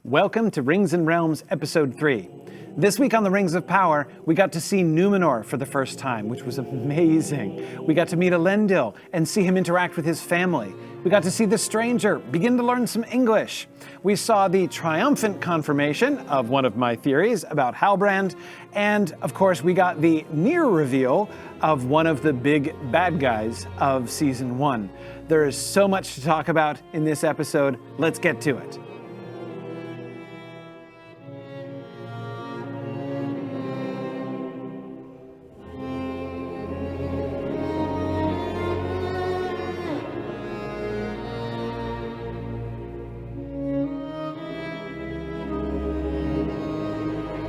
Welcome to Rings and Realms Episode 3. This week on the Rings of Power, we got to see Númenor for the first time, which was amazing. We got to meet Eärendil and see him interact with his family. We got to see the stranger begin to learn some English. We saw the triumphant confirmation of one of my theories about Halbrand, and of course we got the near reveal of one of the big bad guys of Season 1. There is so much to talk about in this episode. Let's get to it.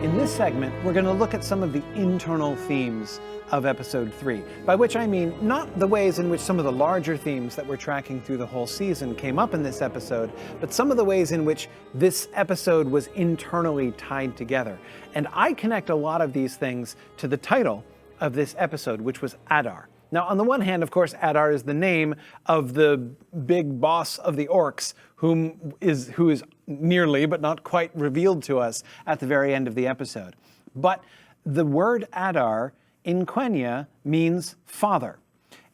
In this segment, we're going to look at some of the internal themes of Episode 3, by which I mean not the ways in which some of the larger themes that we're tracking through the whole season came up in this episode, but some of the ways in which this episode was internally tied together. And I connect a lot of these things to the title of this episode, which was Adar. Now, on the one hand, of course, Adar is the name of the big boss of the orcs, who is nearly, but not quite, revealed to us at the very end of the episode. But the word Adar in Quenya means father.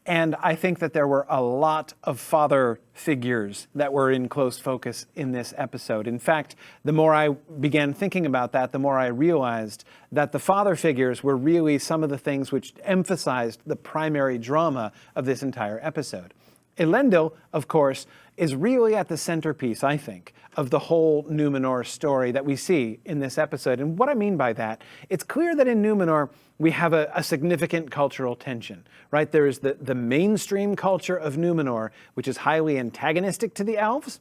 And I think that there were a lot of father figures that were in close focus in this episode. In fact, the more I began thinking about that, the more I realized that the father figures were really some of the things which emphasized the primary drama of this entire episode. Eärendil, of course, is really at the centerpiece, I think, of the whole Númenor story that we see in this episode. And what I mean by that, it's clear that in Númenor we have a significant cultural tension, right? There is the mainstream culture of Númenor, which is highly antagonistic to the elves,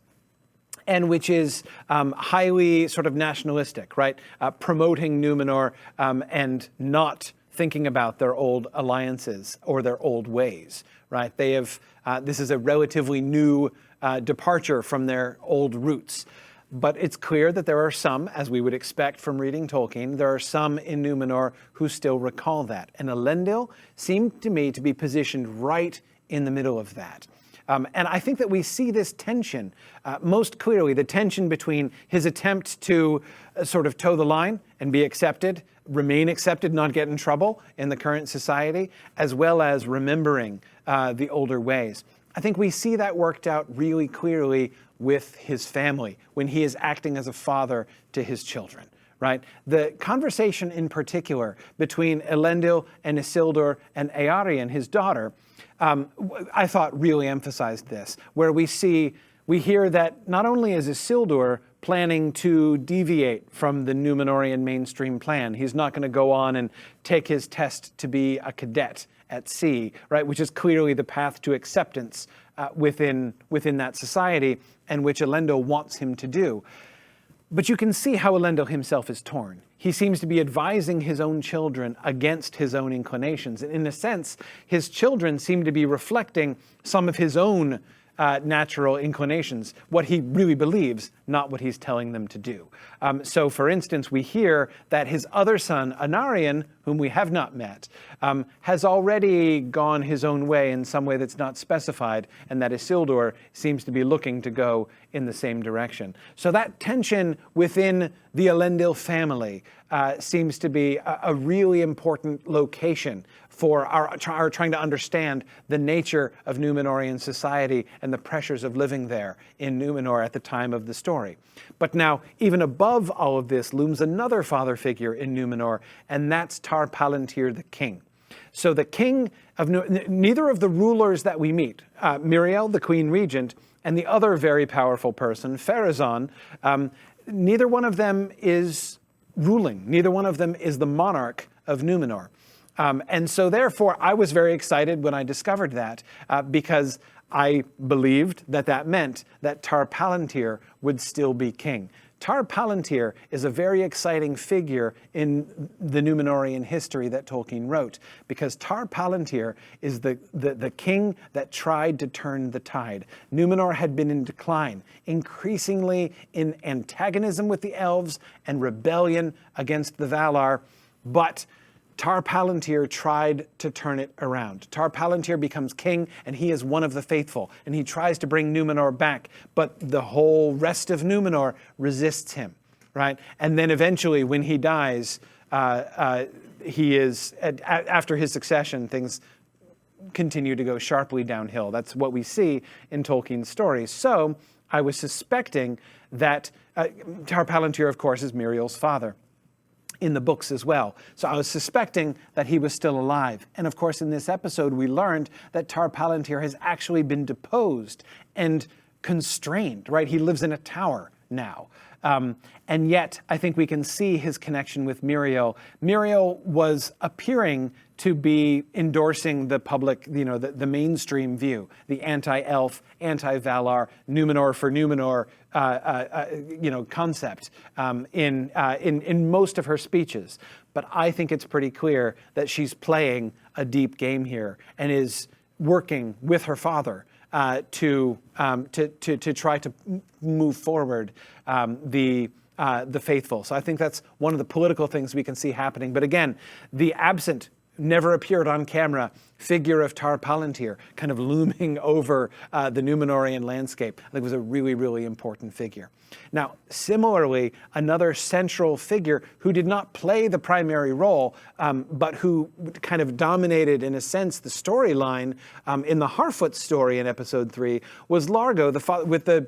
and which is highly sort of nationalistic, right? Promoting Númenor and not thinking about their old alliances or their old ways, right? They have, this is a relatively new departure from their old roots. But it's clear that there are some, as we would expect from reading Tolkien, there are some in Númenor who still recall that. And Eärendil seemed to me to be positioned right in the middle of that. And I think that we see this tension most clearly, the tension between his attempt to sort of toe the line and be accepted, remain accepted, not get in trouble in the current society, as well as remembering the older ways. I think we see that worked out really clearly with his family when he is acting as a father to his children, right? The conversation in particular between Eärendil and Isildur and Eärendil, his daughter, I thought really emphasized this, where we hear that not only is Isildur planning to deviate from the Númenorian mainstream plan, he's not going to go on and take his test to be a cadet at sea, right, which is clearly the path to acceptance within that society, and which Eärendil wants him to do. But you can see how Eärendil himself is torn. He seems to be advising his own children against his own inclinations. And in a sense, his children seem to be reflecting some of his own natural inclinations, what he really believes, not what he's telling them to do. So, for instance, we hear that his other son, Anarion, whom we have not met, has already gone his own way in some way that's not specified, and that Isildur seems to be looking to go in the same direction. So that tension within the Eärendil family seems to be a really important location for our trying to understand the nature of Númenorian society and the pressures of living there in Númenor at the time of the story. But now, even above all of this, looms another father figure in Númenor, and that's Tar Palantir the king. So the king of neither of the rulers that we meet, Miriel, the queen regent, and the other very powerful person, Pharazôn, neither one of them is ruling. Neither one of them is the monarch of Númenor. And so therefore, I was very excited when I discovered that because I believed that that meant that Tar Palantir would still be king. Tar Palantir is a very exciting figure in the Númenorian history that Tolkien wrote, because Tar Palantir is the king that tried to turn the tide. Númenor had been in decline, increasingly in antagonism with the elves and rebellion against the Valar, but Tar Palantir tried to turn it around. Tar Palantir becomes king, and he is one of the faithful, and he tries to bring Númenor back, but the whole rest of Númenor resists him, right? And then eventually, when he dies, he is, after his succession, things continue to go sharply downhill. That's what we see in Tolkien's stories. So I was suspecting that Tar Palantir, of course, is Miriel's father in the books as well. So I was suspecting that he was still alive. And of course, in this episode, we learned that Tar Palantir has actually been deposed and constrained, right? He lives in a tower now. And yet, I think we can see his connection with Miriel. Miriel was appearing to be endorsing the public, the mainstream view, the anti-elf, anti-Valar, Numenor for Númenor, concept in most of her speeches. But I think it's pretty clear that she's playing a deep game here and is working with her father to try to move forward the faithful. So I think that's one of the political things we can see happening. But again, the absent, never appeared on camera figure of Tar Palantir kind of looming over the Númenorian landscape, I think was a really, really important figure. Now, similarly, another central figure who did not play the primary role, but who kind of dominated, in a sense, the storyline in the Harfoot story in episode 3 was Largo, with the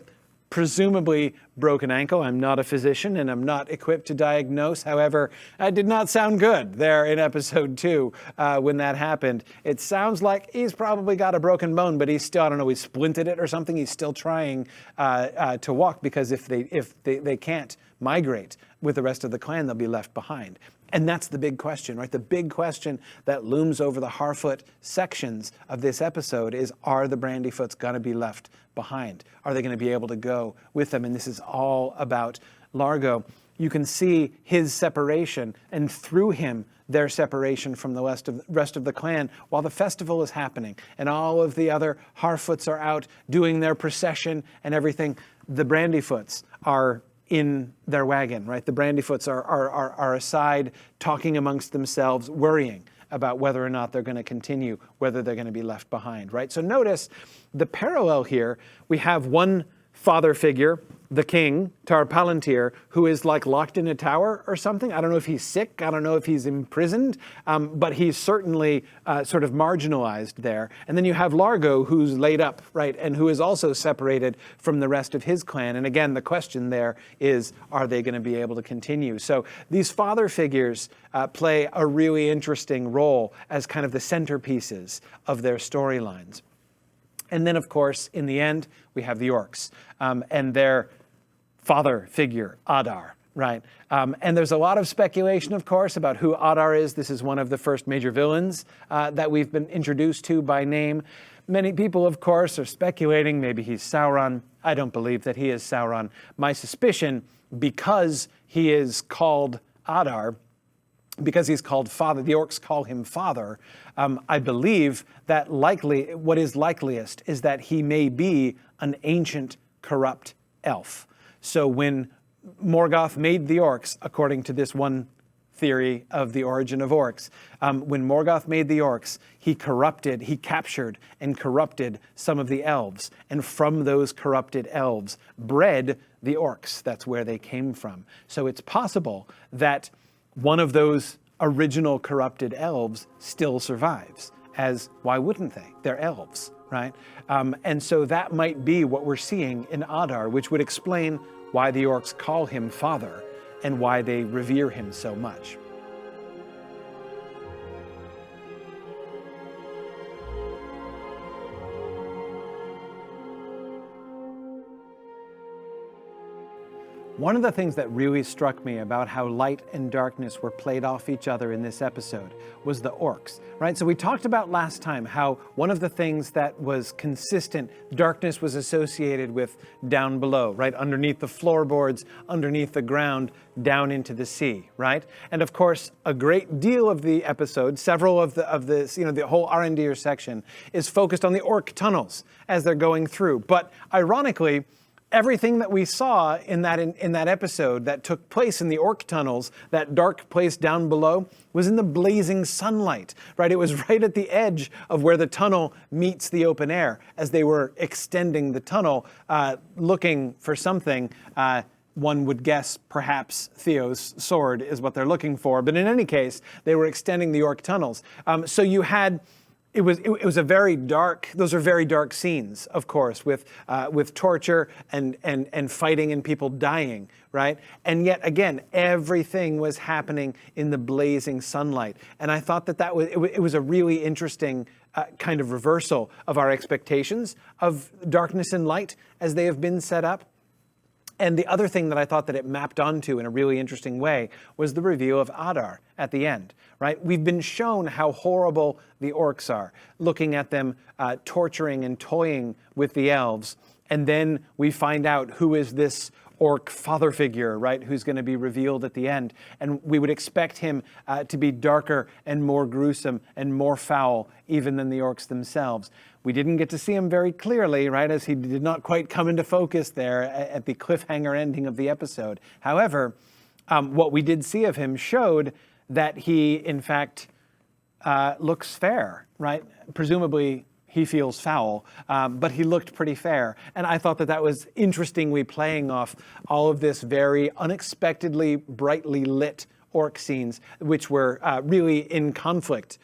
presumably broken ankle. I'm not a physician and I'm not equipped to diagnose. However, it did not sound good there in episode 2 when that happened. It sounds like he's probably got a broken bone, but he's still, I don't know, he splinted it or something. He's still trying to walk, because if they can't migrate with the rest of the clan, they'll be left behind. And that's the big question, right? The big question that looms over the Harfoot sections of this episode is, are the Brandyfoots going to be left behind? Are they going to be able to go with them? And this is all about Largo. You can see his separation, and through him, their separation from the rest of the clan while the festival is happening. And all of the other Harfoots are out doing their procession and everything. The Brandyfoots are in their wagon, right? The Brandyfoots are aside, talking amongst themselves, worrying about whether or not they're going to continue, whether they're going to be left behind, right? So notice the parallel here. We have one father figure, the king, Tar Palantir, who is like locked in a tower or something. I don't know if he's sick. I don't know if he's imprisoned, but he's certainly sort of marginalized there. And then you have Largo, who's laid up, right, and who is also separated from the rest of his clan. And again, the question there is, are they going to be able to continue? So these father figures play a really interesting role as kind of the centerpieces of their storylines. And then, of course, in the end, we have the orcs and their father figure, Adar, right? And there's a lot of speculation, of course, about who Adar is. This is one of the first major villains that we've been introduced to by name. Many people, of course, are speculating maybe he's Sauron. I don't believe that he is Sauron. My suspicion, because he is called Adar, because he's called father, the orcs call him father, I believe that what is likeliest is that he may be an ancient, corrupt elf. So when Morgoth made the orcs, according to this one theory of the origin of orcs, when Morgoth made the orcs, he captured and corrupted some of the elves, and from those corrupted elves bred the orcs. That's where they came from. So it's possible that one of those original corrupted elves still survives, as why wouldn't they? They're elves, right? And so that might be what we're seeing in Adar, which would explain why the orcs call him father and why they revere him so much. One of the things that really struck me about how light and darkness were played off each other in this episode was the orcs, right? So we talked about last time how one of the things that was consistent, darkness was associated with down below, right? Underneath the floorboards, underneath the ground, down into the sea, right? And of course, a great deal of the episode, several of this, the whole Eärendil section is focused on the orc tunnels as they're going through. But ironically, everything that we saw in that episode that took place in the orc tunnels, that dark place down below, was in the blazing sunlight, right? It was right at the edge of where the tunnel meets the open air as they were extending the tunnel, looking for something. One would guess perhaps Theo's sword is what they're looking for, but in any case, they were extending the orc tunnels. So you had. It was a very dark. Those are very dark scenes, of course, with torture and fighting and people dying, right? And yet again, everything was happening in the blazing sunlight. And I thought that it was a really interesting kind of reversal of our expectations of darkness and light as they have been set up. And the other thing that I thought that it mapped onto in a really interesting way was the reveal of Adar at the end, right? We've been shown how horrible the orcs are, looking at them torturing and toying with the elves. And then we find out who is this orc father figure, right, who's going to be revealed at the end. And we would expect him to be darker and more gruesome and more foul even than the orcs themselves. We didn't get to see him very clearly, right, as he did not quite come into focus there at the cliffhanger ending of the episode. However, what we did see of him showed that he, in fact, looks fair, right? Presumably, he feels foul, but he looked pretty fair. And I thought that was interestingly playing off all of this very unexpectedly brightly lit orc scenes, which were really in conflict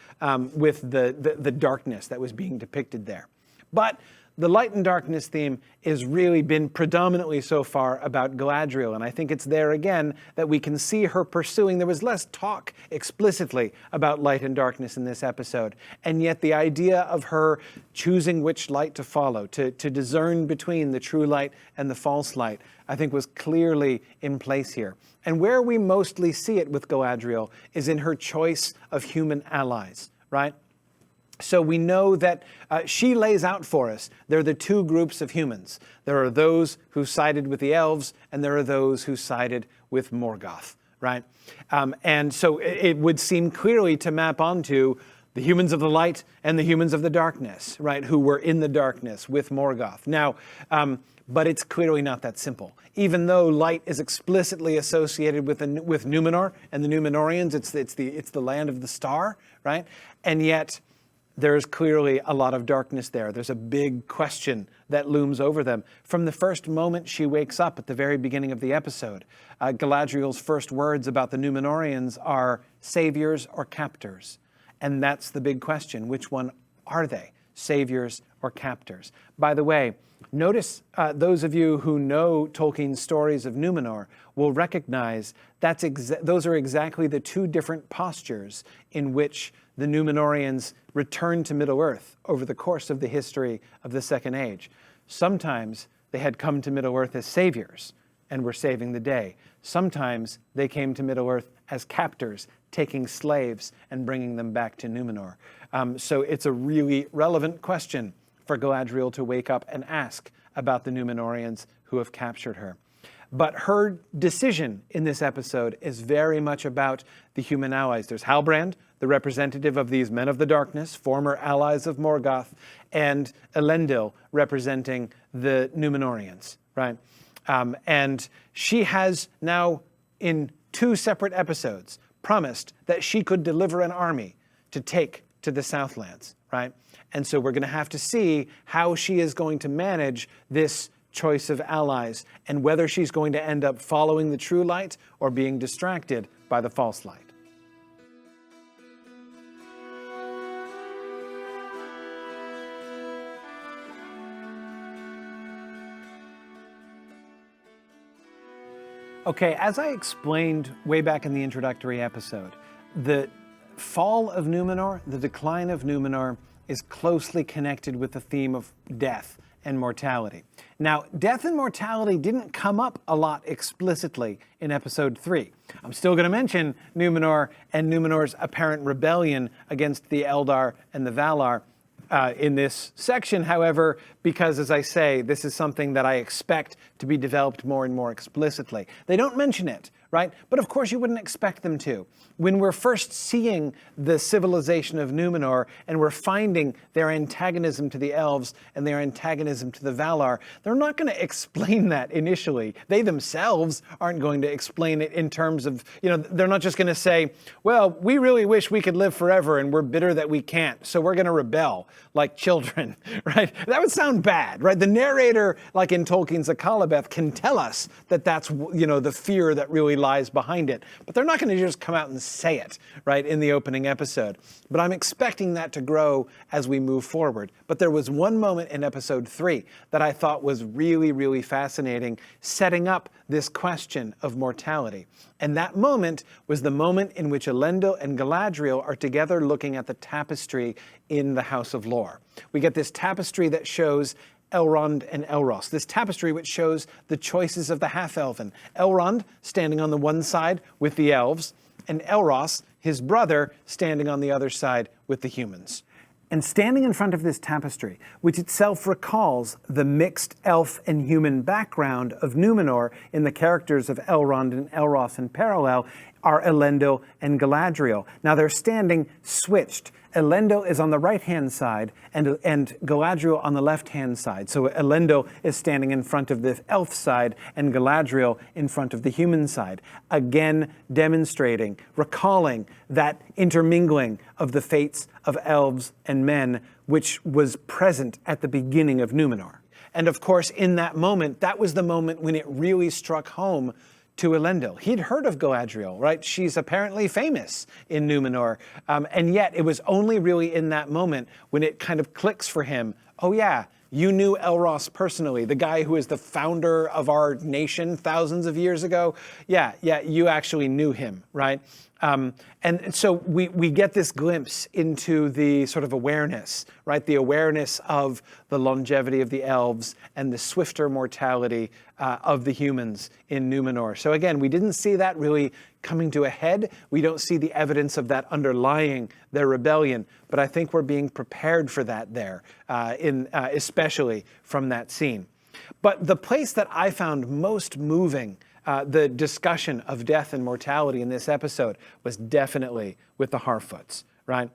with the darkness that was being depicted there. But the light and darkness theme has really been predominantly so far about Galadriel, and I think it's there again that we can see her pursuing. There was less talk explicitly about light and darkness in this episode, and yet the idea of her choosing which light to follow, to discern between the true light and the false light, I think was clearly in place here. And where we mostly see it with Galadriel is in her choice of human allies, right? So we know that she lays out for us, there are the two groups of humans. There are those who sided with the elves, and there are those who sided with Morgoth, right? And so it would seem clearly to map onto the humans of the light and the humans of the darkness, right, who were in the darkness with Morgoth. Now, but it's clearly not that simple. Even though light is explicitly associated with Numenor and the Númenorians, it's the land of the star, right? And yet there's clearly a lot of darkness there. There's a big question that looms over them. From the first moment she wakes up at the very beginning of the episode, Galadriel's first words about the Númenorians are saviors or captors. And that's the big question. Which one are they? Saviors or captors? By the way, notice those of you who know Tolkien's stories of Númenor will recognize those are exactly the two different postures in which the Númenorians returned to Middle-earth over the course of the history of the Second Age. Sometimes they had come to Middle-earth as saviors and were saving the day. Sometimes they came to Middle-earth as captors, taking slaves and bringing them back to Númenor. So it's a really relevant question for Galadriel to wake up and ask about the Númenorians who have captured her. But her decision in this episode is very much about the human allies. There's Halbrand, the representative of these men of the darkness, former allies of Morgoth, and Eärendil, representing the Númenorians, right? And she has now, in 2 separate episodes, promised that she could deliver an army to take to the Southlands, right? And so we're going to have to see how she is going to manage this choice of allies and whether she's going to end up following the true light or being distracted by the false light. Okay, as I explained way back in the introductory episode, the fall of Númenor, the decline of Númenor, is closely connected with the theme of death and mortality. Now, death and mortality didn't come up a lot explicitly in episode 3. I'm still going to mention Númenor and Númenor's apparent rebellion against the Eldar and the Valar in this section, however, because, as I say, this is something that I expect to be developed more and more explicitly. They don't mention it right? But of course you wouldn't expect them to. When we're first seeing the civilization of Númenor and we're finding their antagonism to the elves and their antagonism to the Valar, they're not going to explain that initially. They themselves aren't going to explain it in terms of, they're not just going to say, well, we really wish we could live forever and we're bitter that we can't, so we're going to rebel like children, right? That would sound bad, right? The narrator, like in Tolkien's Akalabeth, can tell us that that's, the fear that really lies behind it. But they're not going to just come out and say it, right, in the opening episode. But I'm expecting that to grow as we move forward. But there was one moment in episode 3 that I thought was really, really fascinating, setting up this question of mortality. And that moment was the moment in which Eärendil and Galadriel are together looking at the tapestry in the House of Lore. We get this tapestry that shows Elrond and Elros, this tapestry which shows the choices of the half-elven. Elrond standing on the one side with the elves, and Elros, his brother, standing on the other side with the humans. And standing in front of this tapestry, which itself recalls the mixed elf and human background of Númenor in the characters of Elrond and Elros in parallel, are Eärendil and Galadriel. Now they're standing switched. Eärendil is on the right-hand side and Galadriel on the left-hand side. So Eärendil is standing in front of the elf side and Galadriel in front of the human side. Again, demonstrating, recalling that intermingling of the fates of elves and men, which was present at the beginning of Númenor. And of course, in that moment, that was the moment when it really struck home to Eärendil. He'd heard of Galadriel, right? She's apparently famous in Númenor. And yet it was only really in that moment when it kind of clicks for him, oh yeah, you knew Elros personally, the guy who is the founder of our nation thousands of years ago. Yeah, you actually knew him, right? And so we get this glimpse into the sort of awareness, right? The awareness of the longevity of the elves and the swifter mortality of the humans in Númenor. So again, we didn't see that really coming to a head. We don't see the evidence of that underlying their rebellion, but I think we're being prepared for that there, especially from that scene. But the place that I found most moving the discussion of death and mortality in this episode was definitely with the Harfoots, right?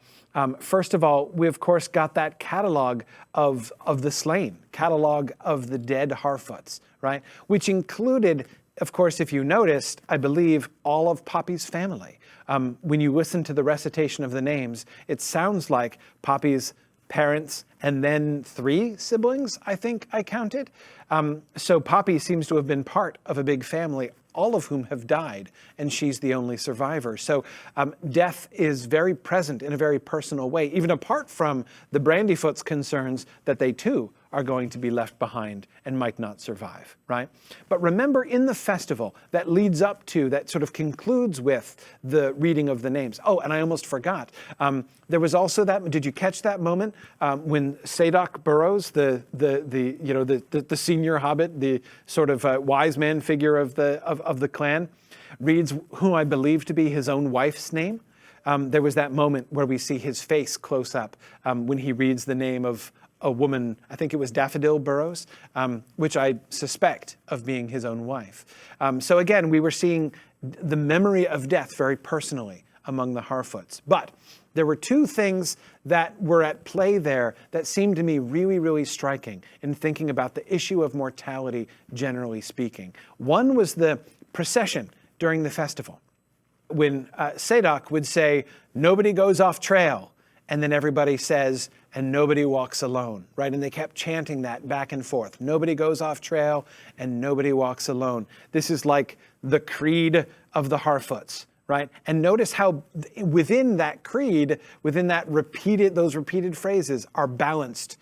First of all, we of course got that catalog of the slain, catalog of the dead Harfoots, right? Which included, of course, if you noticed, I believe, all of Poppy's family. When you listen to the recitation of the names, it sounds like Poppy's parents and then 3 siblings, I think I counted. So Poppy seems to have been part of a big family, all of whom have died, and she's the only survivor. So death is very present in a very personal way, even apart from the Brandyfoot's concerns that they too are going to be left behind and might not survive, right? But remember, in the festival that leads up to, that sort of concludes with the reading of the names. Oh, and I almost forgot. There was also that, did you catch that moment when Sadok Burrows, the senior hobbit, the sort of wise man figure of the clan, reads who I believe to be his own wife's name? There was that moment where we see his face close up when he reads the name of a woman, I think it was Daffodil Burrows, which I suspect of being his own wife. So again, we were seeing the memory of death very personally among the Harfoots. But there were 2 things that were at play there that seemed to me really, really striking in thinking about the issue of mortality, generally speaking. One was the procession during the festival, when Sadok would say, "Nobody goes off trail," and then everybody says, "and nobody walks alone," right? And they kept chanting that back and forth. Nobody goes off trail and nobody walks alone. This is like the creed of the Harfoots, right? And notice how within that creed, within that those repeated phrases are balanced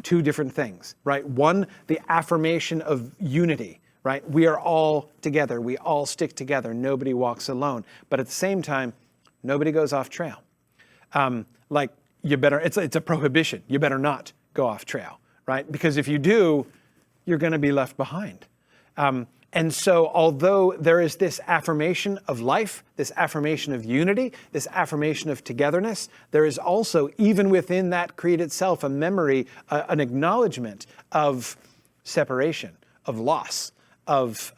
2 different things, right? One, the affirmation of unity, right? We are all together. We all stick together. Nobody walks alone. But at the same time, nobody goes off trail. You better, it's a prohibition. You better not go off trail, right? Because if you do, you're going to be left behind. And so although there is this affirmation of life, this affirmation of unity, this affirmation of togetherness, there is also, even within that creed itself, a memory, an acknowledgement of separation, of loss, of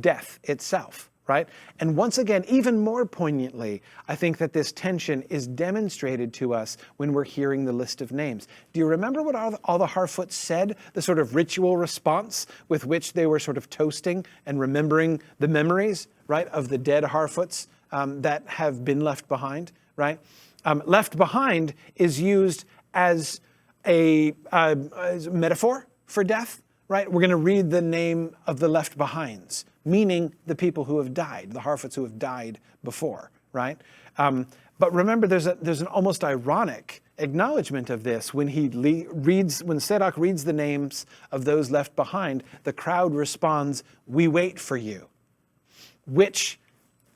death itself, right? And once again, even more poignantly, I think that this tension is demonstrated to us when we're hearing the list of names. Do you remember what all the Harfoots said? The sort of ritual response with which they were sort of toasting and remembering the memories, right, of the dead Harfoots that have been left behind, right? Left behind is used as a metaphor for death, right? We're going to read the name of the left behinds, meaning the people who have died, the Harfoots who have died before, right? But remember, there's an almost ironic acknowledgement of this when when Sadoc reads the names of those left behind. The crowd responds, "We wait for you," which,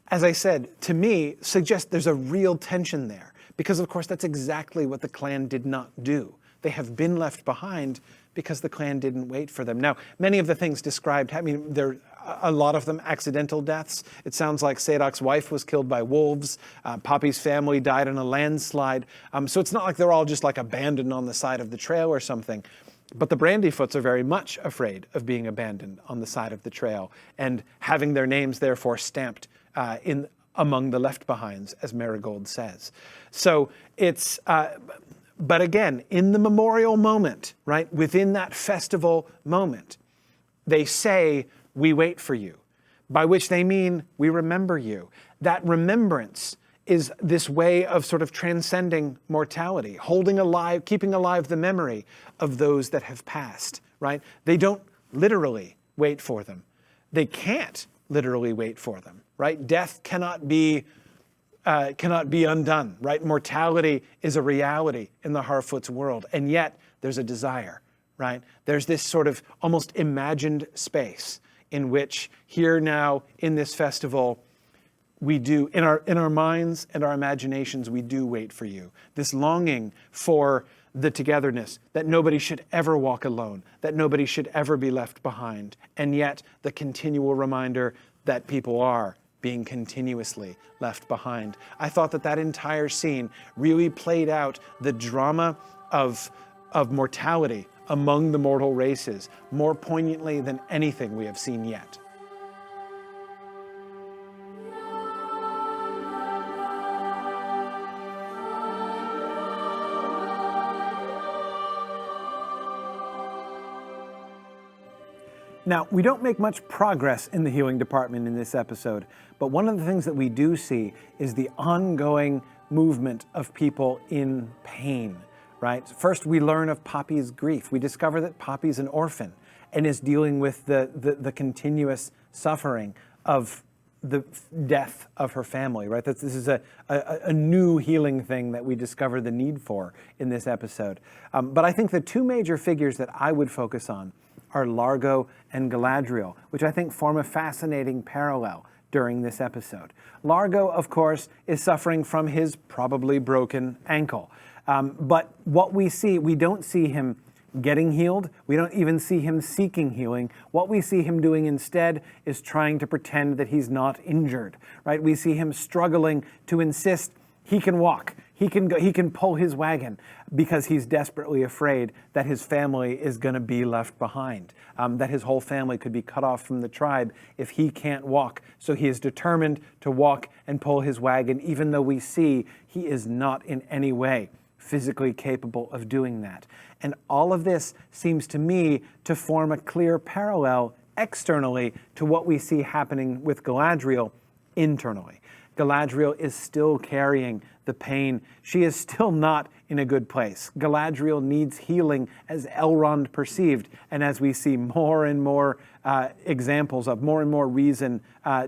as I said, to me suggests there's a real tension there, because of course that's exactly what the clan did not do. They have been left behind because the clan didn't wait for them. Now, many of the things described, I mean, there are a lot of them accidental deaths. It sounds like Sadoc's wife was killed by wolves. Poppy's family died in a landslide. So it's not like they're all just like abandoned on the side of the trail or something. But the Brandyfoots are very much afraid of being abandoned on the side of the trail and having their names therefore stamped among the left behinds, as Marigold says. So it's, but again, in the memorial moment, right, within that festival moment, they say, "We wait for you," by which they mean, we remember you. That remembrance is this way of sort of transcending mortality, holding alive, keeping alive the memory of those that have passed, right? They don't literally wait for them. They can't literally wait for them, right? Death cannot be undone, right? Mortality is a reality in the Harfoot's world, and yet there's a desire, right? There's this sort of almost imagined space in which here now in this festival, we do, in our minds and our imaginations, we do wait for you. This longing for the togetherness, that nobody should ever walk alone, that nobody should ever be left behind, and yet the continual reminder that people are being continuously left behind. I thought that entire scene really played out the drama of mortality among the mortal races more poignantly than anything we have seen yet. Now, we don't make much progress in the healing department in this episode, but one of the things that we do see is the ongoing movement of people in pain, right? First, we learn of Poppy's grief. We discover that Poppy's an orphan and is dealing with the continuous suffering of the death of her family, right? This is a new healing thing that we discover the need for in this episode. But I think the two major figures that I would focus on are Largo and Galadriel, which I think form a fascinating parallel during this episode. Largo, of course, is suffering from his probably broken ankle. But what we see, we don't see him getting healed. We don't even see him seeking healing. What we see him doing instead is trying to pretend that he's not injured, right? We see him struggling to insist he can walk. He can pull his wagon because he's desperately afraid that his family is going to be left behind, that his whole family could be cut off from the tribe if he can't walk. So he is determined to walk and pull his wagon, even though we see he is not in any way physically capable of doing that. And all of this seems to me to form a clear parallel externally to what we see happening with Galadriel internally. Galadriel is still carrying the pain. She is still not in a good place. Galadriel needs healing as Elrond perceived, and as we see more and more examples of, more and more reason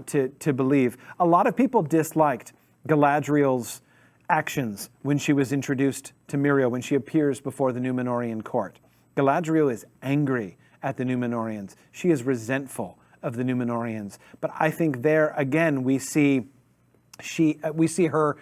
to believe. A lot of people disliked Galadriel's actions when she was introduced to Miriel, when she appears before the Númenorian court. Galadriel is angry at the Númenorians. She is resentful of the Númenorians. But I think there, again, we see her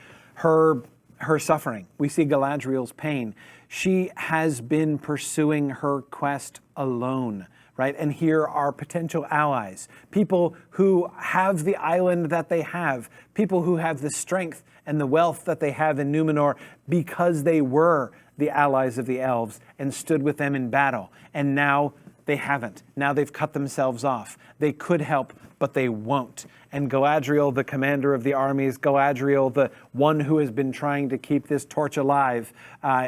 suffering. We see Galadriel's pain. She has been pursuing her quest alone, right? And here are potential allies, people who have the island that they have, people who have the strength and the wealth that they have in Númenor because they were the allies of the elves and stood with them in battle. And now they haven't. Now they've cut themselves off. They could help, but they won't. And Galadriel, the commander of the armies, Galadriel, the one who has been trying to keep this torch alive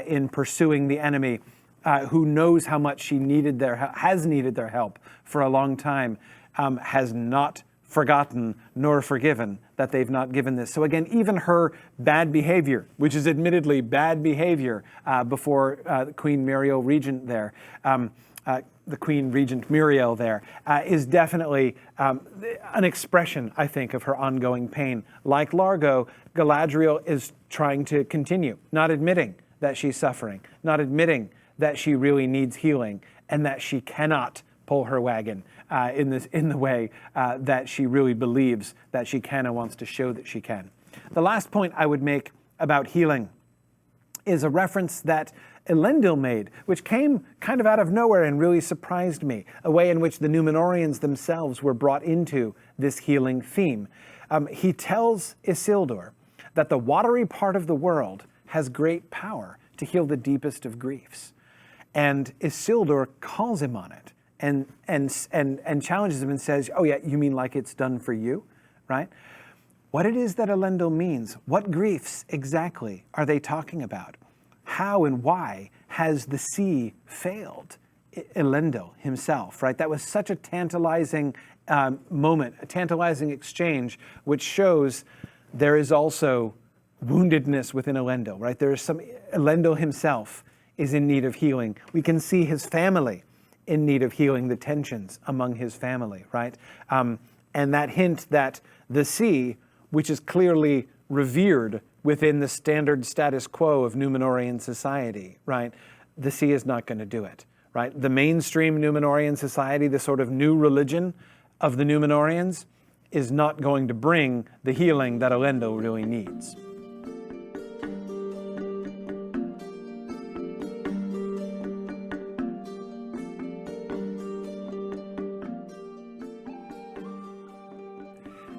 in pursuing the enemy, who knows how much she has needed their help for a long time, has not forgotten nor forgiven that they've not given this. So again, even her bad behavior, which is admittedly bad behavior before Queen Muriel Regent there, the Queen Regent Muriel there, is definitely an expression, I think, of her ongoing pain. Like Largo, Galadriel is trying to continue, not admitting that she's suffering, not admitting that she really needs healing, and that she cannot pull her wagon in the way that she really believes that she can and wants to show that she can. The last point I would make about healing is a reference that Eärendil made, which came kind of out of nowhere and really surprised me, a way in which the Númenóreans themselves were brought into this healing theme. He tells Isildur that the watery part of the world has great power to heal the deepest of griefs. And Isildur calls him on it and challenges him and says, oh yeah, you mean like it's done for you, right? What it is that Eärendil means, what griefs exactly are they talking about? How and why has the sea failed Eärendil himself, right? That was such a tantalizing moment, a tantalizing exchange, which shows there is also woundedness within Eärendil, right? There is Eärendil himself is in need of healing. We can see his family in need of healing, the tensions among his family, right? And that hint that the sea, which is clearly revered within the standard status quo of Númenorian society, right? The sea is not going to do it, right? The mainstream Númenorian society, the sort of new religion of the Númenorians, is not going to bring the healing that Eärendil really needs.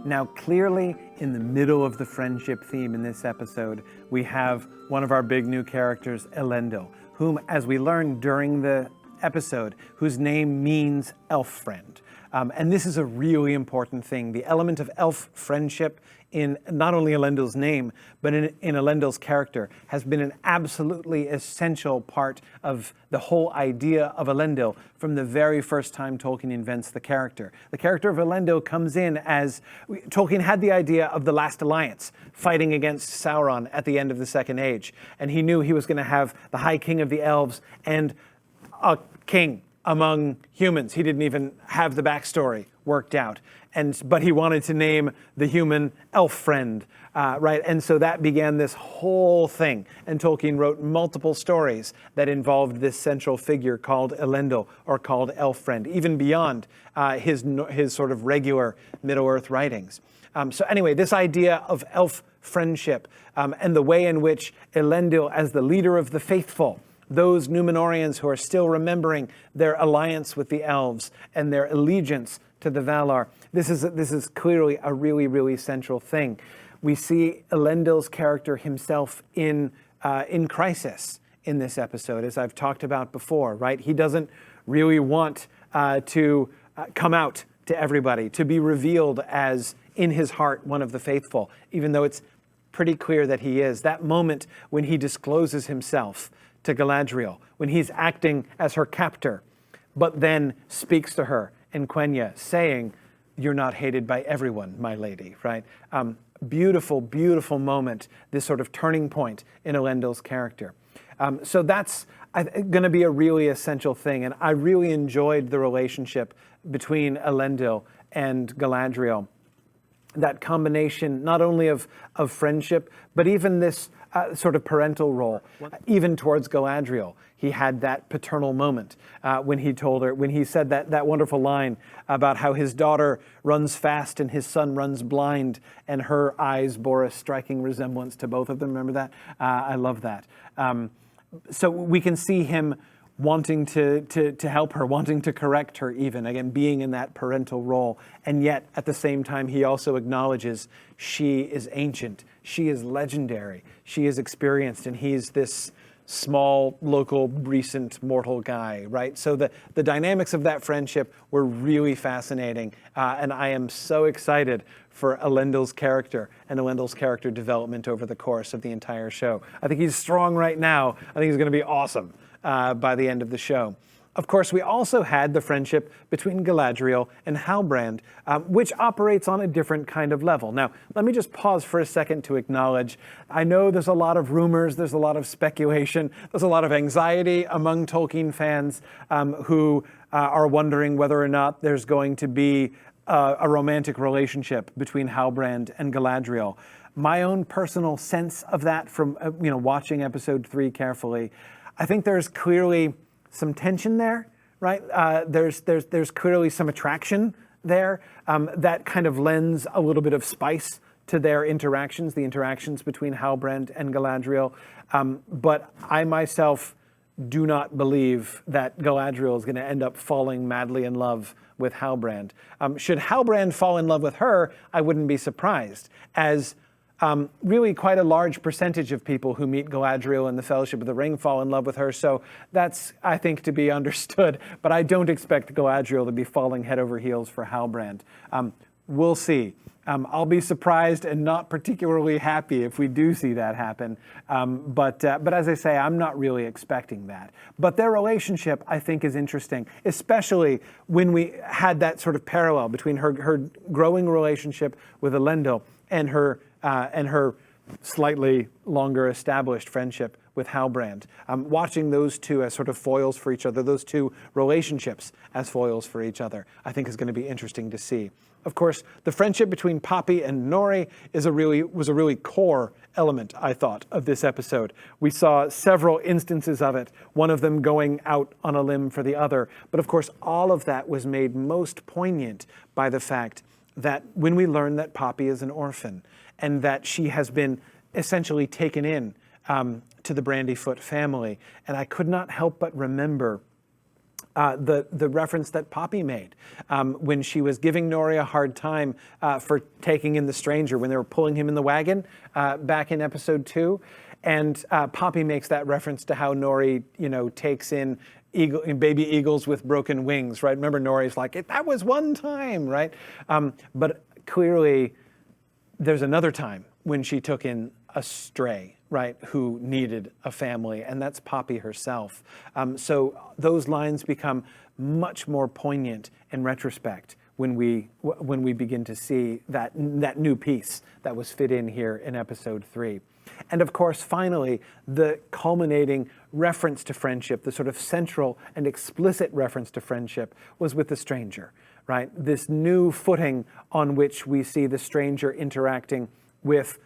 Now, clearly, in the middle of the friendship theme in this episode, we have one of our big new characters, Eärendil, whom, as we learn during the episode, whose name means elf friend. And this is a really important thing. The element of elf friendship in not only Eärendil's name, but in Eärendil's character has been an absolutely essential part of the whole idea of Eärendil from the very first time Tolkien invents the character. The character of Eärendil comes in as Tolkien had the idea of the last alliance fighting against Sauron at the end of the Second Age. And he knew he was going to have the High King of the Elves and a king among humans. He didn't even have the backstory worked out. But he wanted to name the human elf friend, right? And so that began this whole thing. And Tolkien wrote multiple stories that involved this central figure called Eärendil, or called elf friend, even beyond his sort of regular Middle-earth writings. So anyway, this idea of elf friendship and the way in which Eärendil, as the leader of the faithful, those Númenóreans who are still remembering their alliance with the elves and their allegiance to the Valar, this is clearly a really, really central thing. We see Eärendil's character himself in crisis in this episode, as I've talked about before, right? He doesn't really want to come out to everybody, to be revealed as, in his heart, one of the faithful, even though it's pretty clear that he is. That moment when he discloses himself to Galadriel, when he's acting as her captor, but then speaks to her in Quenya, saying, "You're not hated by everyone, my lady," right? Beautiful, beautiful moment, this sort of turning point in Eärendil's character. So that's going to be a really essential thing, and I really enjoyed the relationship between Eärendil and Galadriel. That combination, not only of friendship, but even this sort of parental role, even towards Galadriel. He had that paternal moment when he told her, when he said that wonderful line about how his daughter runs fast and his son runs blind, and her eyes bore a striking resemblance to both of them. Remember that? I love that. So we can see him wanting to help her, wanting to correct her even, again, being in that parental role. And yet, at the same time, he also acknowledges she is ancient, she is legendary, she is experienced, and he's this small, local, recent mortal guy, right? So the dynamics of that friendship were really fascinating, and I am so excited for Eärendil's character and Eärendil's character development over the course of the entire show. I think he's strong right now. I think he's going to be awesome by the end of the show. Of course, we also had the friendship between Galadriel and Halbrand, which operates on a different kind of level. Now, let me just pause for a second to acknowledge, I know there's a lot of rumors, there's a lot of speculation, there's a lot of anxiety among Tolkien fans who are wondering whether or not there's going to be a romantic relationship between Halbrand and Galadriel. My own personal sense of that from watching episode 3 carefully, I think there's clearly some tension there, right? There's clearly some attraction there that kind of lends a little bit of spice to their interactions, the interactions between Halbrand and Galadriel. But I myself do not believe that Galadriel is going to end up falling madly in love with Halbrand. Should Halbrand fall in love with her, I wouldn't be surprised, as really quite a large percentage of people who meet Galadriel in the Fellowship of the Ring fall in love with her, so that's, I think, to be understood. But I don't expect Galadriel to be falling head over heels for Halbrand. We'll see. I'll be surprised and not particularly happy if we do see that happen. But as I say, I'm not really expecting that. But their relationship, I think, is interesting, especially when we had that sort of parallel between her growing relationship with Eärendil and her slightly longer established friendship with Halbrand. Watching those two as sort of foils for each other, those two relationships as foils for each other, I think is going to be interesting to see. Of course, the friendship between Poppy and Nori was a really core element, I thought, of this episode. We saw several instances of it, one of them going out on a limb for the other. But of course, all of that was made most poignant by the fact that when we learn that Poppy is an orphan and that she has been essentially taken in to the Brandyfoot family, and I could not help but remember the reference that Poppy made when she was giving Nori a hard time for taking in the stranger when they were pulling him in the wagon back in episode 2. And Poppy makes that reference to how Nori, takes in baby eagles with broken wings, right? Remember, Nori's like, that was one time, right? But clearly, there's another time when she took in a stray, right, who needed a family, and that's Poppy herself. So those lines become much more poignant in retrospect when we begin to see that new piece that was fit in here in episode 3. And of course, finally, the culminating reference to friendship, the sort of central and explicit reference to friendship, was with the stranger, right? This new footing on which we see the stranger interacting with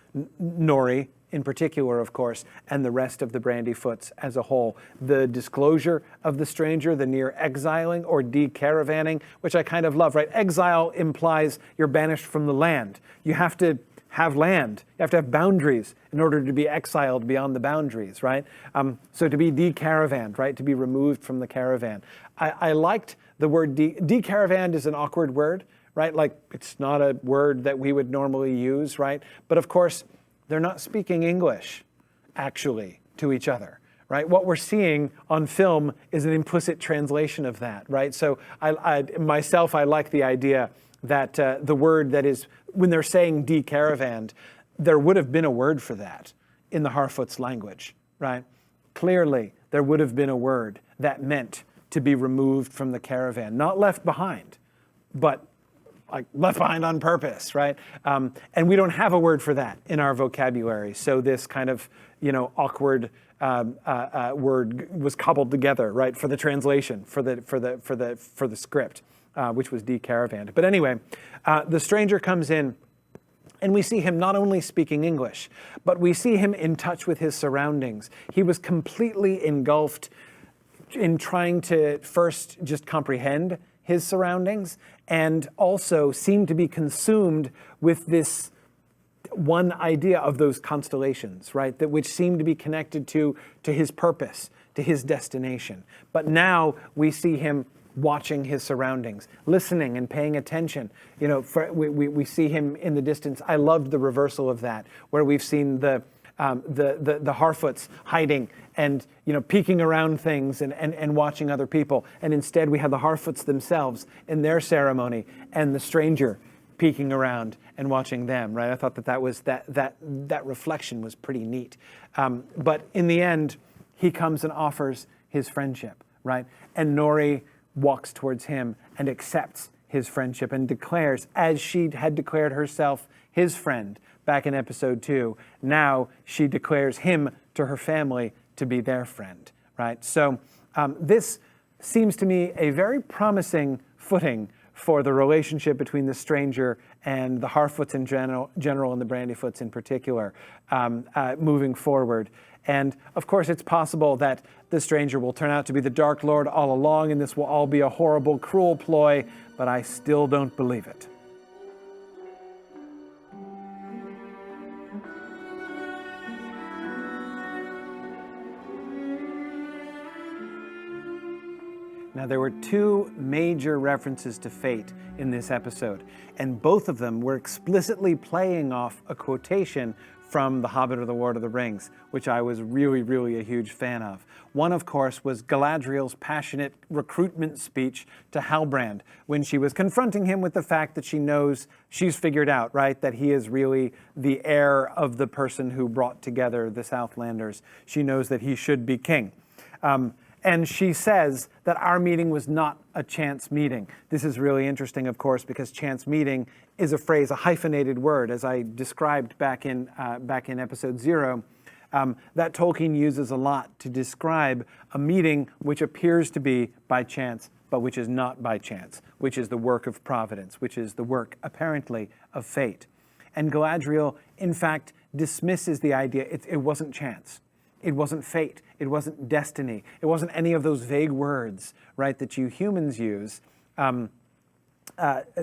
Nori, in particular, of course, and the rest of the Brandyfoots as a whole. The disclosure of the stranger, the near exiling or decaravanning, which I kind of love, right? Exile implies you're banished from the land. You have to have land. You have to have boundaries in order to be exiled beyond the boundaries, right? So to be decaravanned, right? To be removed from the caravan. I liked the word decaravanned is an awkward word, right? Like, it's not a word that we would normally use, right? But of course, they're not speaking English, actually, to each other, right? What we're seeing on film is an implicit translation of that, right? So I like the idea that the word that is, when they're saying decaravanned, there would have been a word for that in the Harfoot's language, right? Clearly, there would have been a word that meant to be removed from the caravan, not left behind, but like left behind on purpose, right? And we don't have a word for that in our vocabulary. So this kind of, awkward word was cobbled together, right, for the translation, for the script, which was decaravanned. But anyway, the stranger comes in, and we see him not only speaking English, but we see him in touch with his surroundings. He was completely engulfed in trying to first just comprehend his surroundings, and also seemed to be consumed with this one idea of those constellations, right? That which seemed to be connected to his purpose, to his destination. But now we see him watching his surroundings, listening and paying attention. We see him in the distance. I loved the reversal of that, where we've seen the the Harfoots hiding and peeking around things and watching other people. And instead we have the Harfoots themselves in their ceremony and the stranger peeking around and watching them, right? I thought that reflection was pretty neat. But in the end, he comes and offers his friendship, right? And Nori walks towards him and accepts his friendship and declares, as she had declared herself his friend back in episode 2, now she declares him to her family to be their friend, right? So this seems to me a very promising footing for the relationship between the stranger and the Harfoots in general and the Brandyfoots in particular moving forward. And of course, it's possible that the stranger will turn out to be the Dark Lord all along, and this will all be a horrible, cruel ploy, but I still don't believe it. Now, there were 2 major references to fate in this episode, and both of them were explicitly playing off a quotation from The Hobbit or The Lord of the Rings, which I was really, really a huge fan of. One, of course, was Galadriel's passionate recruitment speech to Halbrand when she was confronting him with the fact that she knows she's figured out, right, that he is really the heir of the person who brought together the Southlanders. She knows that he should be king. And she says that our meeting was not a chance meeting. This is really interesting, of course, because chance meeting is a phrase, a hyphenated word, as I described back in episode 0, that Tolkien uses a lot to describe a meeting which appears to be by chance, but which is not by chance, which is the work of providence, which is the work, apparently, of fate. And Galadriel, in fact, dismisses the idea it wasn't chance. It wasn't fate. It wasn't destiny. It wasn't any of those vague words, right, that you humans use to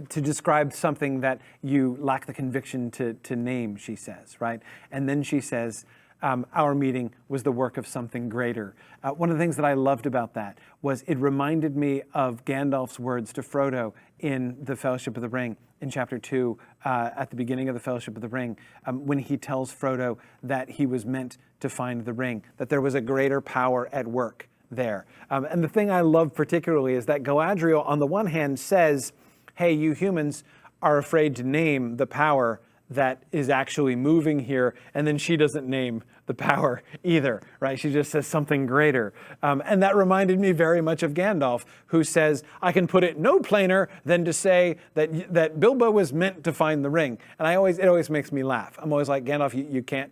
describe something that you lack the conviction to name, she says, right? And then she says, our meeting was the work of something greater. One of the things that I loved about that was it reminded me of Gandalf's words to Frodo in the Fellowship of the Ring in chapter 2, at the beginning of the Fellowship of the Ring, when he tells Frodo that he was meant to find the ring, that there was a greater power at work there. And the thing I love particularly is that Galadriel, on the one hand, says, hey, you humans are afraid to name the power that is actually moving here, and then she doesn't name the power either, right? She just says something greater. And that reminded me very much of Gandalf, who says, I can put it no plainer than to say that Bilbo was meant to find the ring. And it always makes me laugh. I'm always like, Gandalf,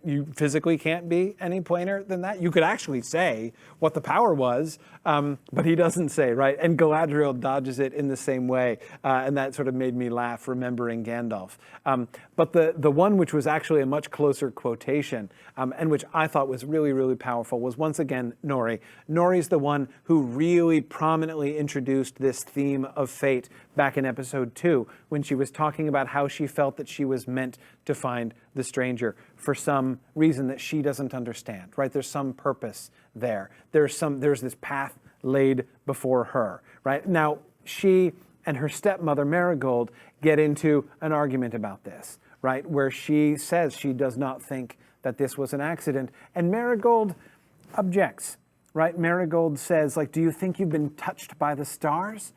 you physically can't be any plainer than that. You could actually say what the power was, but he doesn't say, right? And Galadriel dodges it in the same way. And that sort of made me laugh, remembering Gandalf. But the one which was actually a much closer quotation, and which I thought was really, really powerful, was once again Nori. Nori's the one who really prominently introduced this theme of fate back in episode 2, when she was talking about how she felt that she was meant to find the stranger for some reason that she doesn't understand, right? There's some purpose there. There's this path laid before her, right? Now, she and her stepmother, Marigold, get into an argument about this, right? Where she says she does not think that this was an accident. And Marigold objects, right? Marigold says, do you think you've been touched by the stars?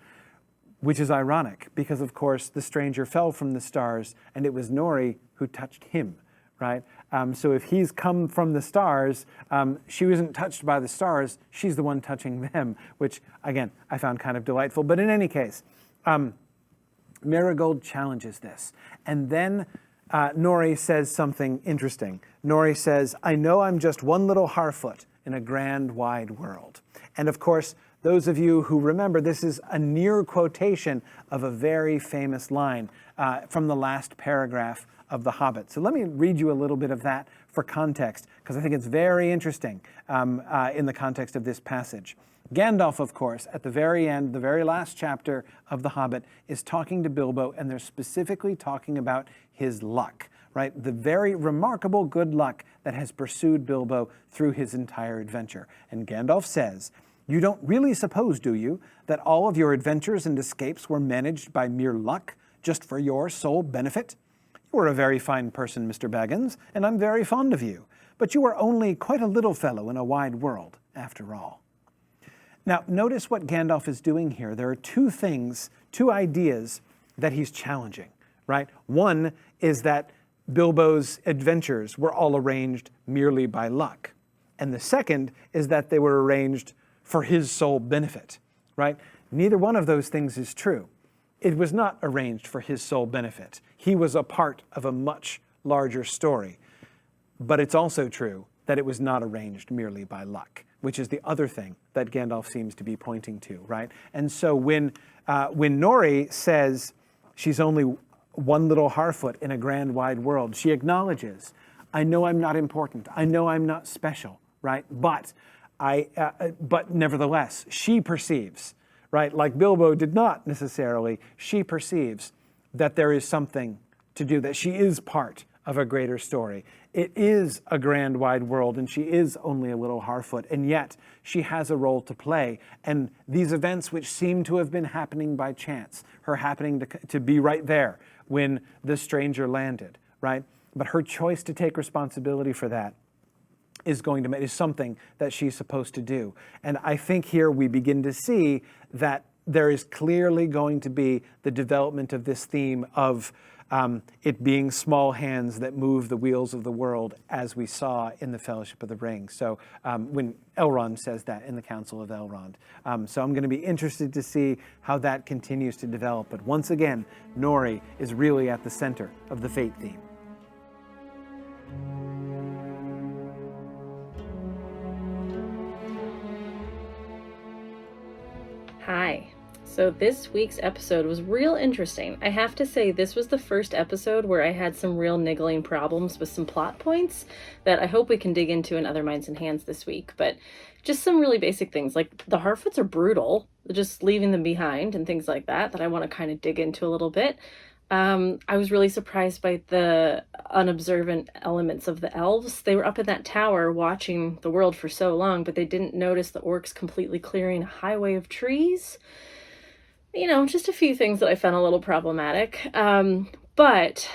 Which is ironic, because of course the stranger fell from the stars and it was Nori who touched him, right? So if he's come from the stars, she wasn't touched by the stars, she's the one touching them, which again, I found kind of delightful. But in any case, Marigold challenges this. And then Nori says something interesting. Nori says, I know I'm just one little Harfoot in a grand, wide world. And of course, those of you who remember, this is a near quotation of a very famous line from the last paragraph of The Hobbit. So let me read you a little bit of that for context, because I think it's very interesting in the context of this passage. Gandalf, of course, at the very end, the very last chapter of The Hobbit, is talking to Bilbo, and they're specifically talking about his luck, right? The very remarkable good luck that has pursued Bilbo through his entire adventure. And Gandalf says, you don't really suppose, do you, that all of your adventures and escapes were managed by mere luck, just for your sole benefit? You are a very fine person, Mr. Baggins, and I'm very fond of you. but you are only quite a little fellow in a wide world, after all. Now, notice what Gandalf is doing here. There are two ideas that he's challenging, right? One is that Bilbo's adventures were all arranged merely by luck. And the second is that they were arranged for his sole benefit, right? Neither one of those things is true. It was not arranged for his sole benefit. He was a part of a much larger story. But it's also true that it was not arranged merely by luck, which is the other thing that Gandalf seems to be pointing to, right? And so when Nori says she's only one little Harfoot in a grand wide world, she acknowledges, I know I'm not important. I know I'm not special, right? But nevertheless, she perceives, right? Like Bilbo did not necessarily, she perceives that there is something to do, that she is part of a greater story. It is a grand wide world, and she is only a little Harfoot, and yet she has a role to play. And these events which seem to have been happening by chance, her happening to be right there when the stranger landed, right? But her choice to take responsibility for that is something that she's supposed to do. And I think here we begin to see that there is clearly going to be the development of this theme of it being small hands that move the wheels of the world, as we saw in the Fellowship of the Ring. So when Elrond says that in the Council of Elrond. So I'm going to be interested to see how that continues to develop. But once again, Nori is really at the center of the Fate theme. Hi. So this week's episode was real interesting. I have to say, this was the first episode where I had some real niggling problems with some plot points that I hope we can dig into in Other Minds and Hands this week. But just some really basic things, like the Harfoots are brutal, just leaving them behind and things like that I want to kind of dig into a little bit. I was really surprised by the unobservant elements of the elves. They were up in that tower watching the world for so long, but they didn't notice the orcs completely clearing a highway of trees. You know, just a few things that I found a little problematic. But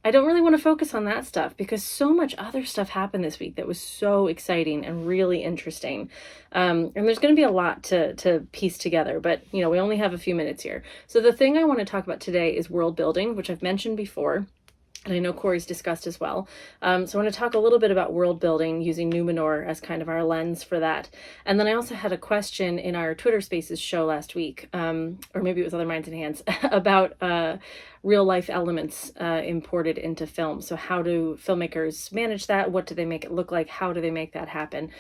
I don't really want to focus on that stuff because so much other stuff happened this week that was so exciting and really interesting. And there's going to be a lot to piece together, but, you know, we only have a few minutes here. So the thing I want to talk about today is world building, which I've mentioned before. And I know Corey's discussed as well. So I want to talk a little bit about world building using Númenor as kind of our lens for that. And then I also had a question in our Twitter Spaces show last week, or maybe it was Other Minds and Hands, about real life elements imported into film. So how do filmmakers manage that? What do they make it look like? How do they make that happen?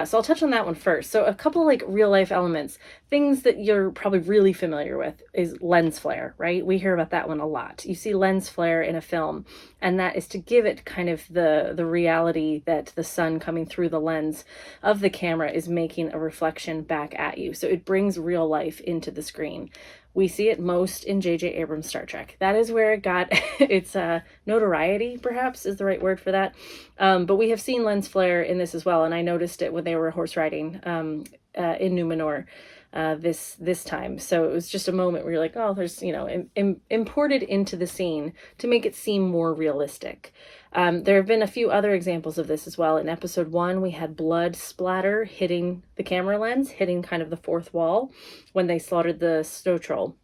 So I'll touch on that one first. So a couple like real life elements, things that you're probably really familiar with is lens flare, right? We hear about that one a lot. You see lens flare in a film, and that is to give it kind of the reality that the sun coming through the lens of the camera is making a reflection back at you. So it brings real life into the screen. We see it most in J.J. Abrams' Star Trek. That is where it got its notoriety, perhaps, is the right word for that. But we have seen lens flare in this as well, and I noticed it when they were horse riding in Númenor this time. So it was just a moment where you're like, oh, there's, you know, imported into the scene to make it seem more realistic. There have been a few other examples of this as well. In episode 1, we had blood splatter hitting the camera lens, hitting kind of the fourth wall when they slaughtered the snow troll.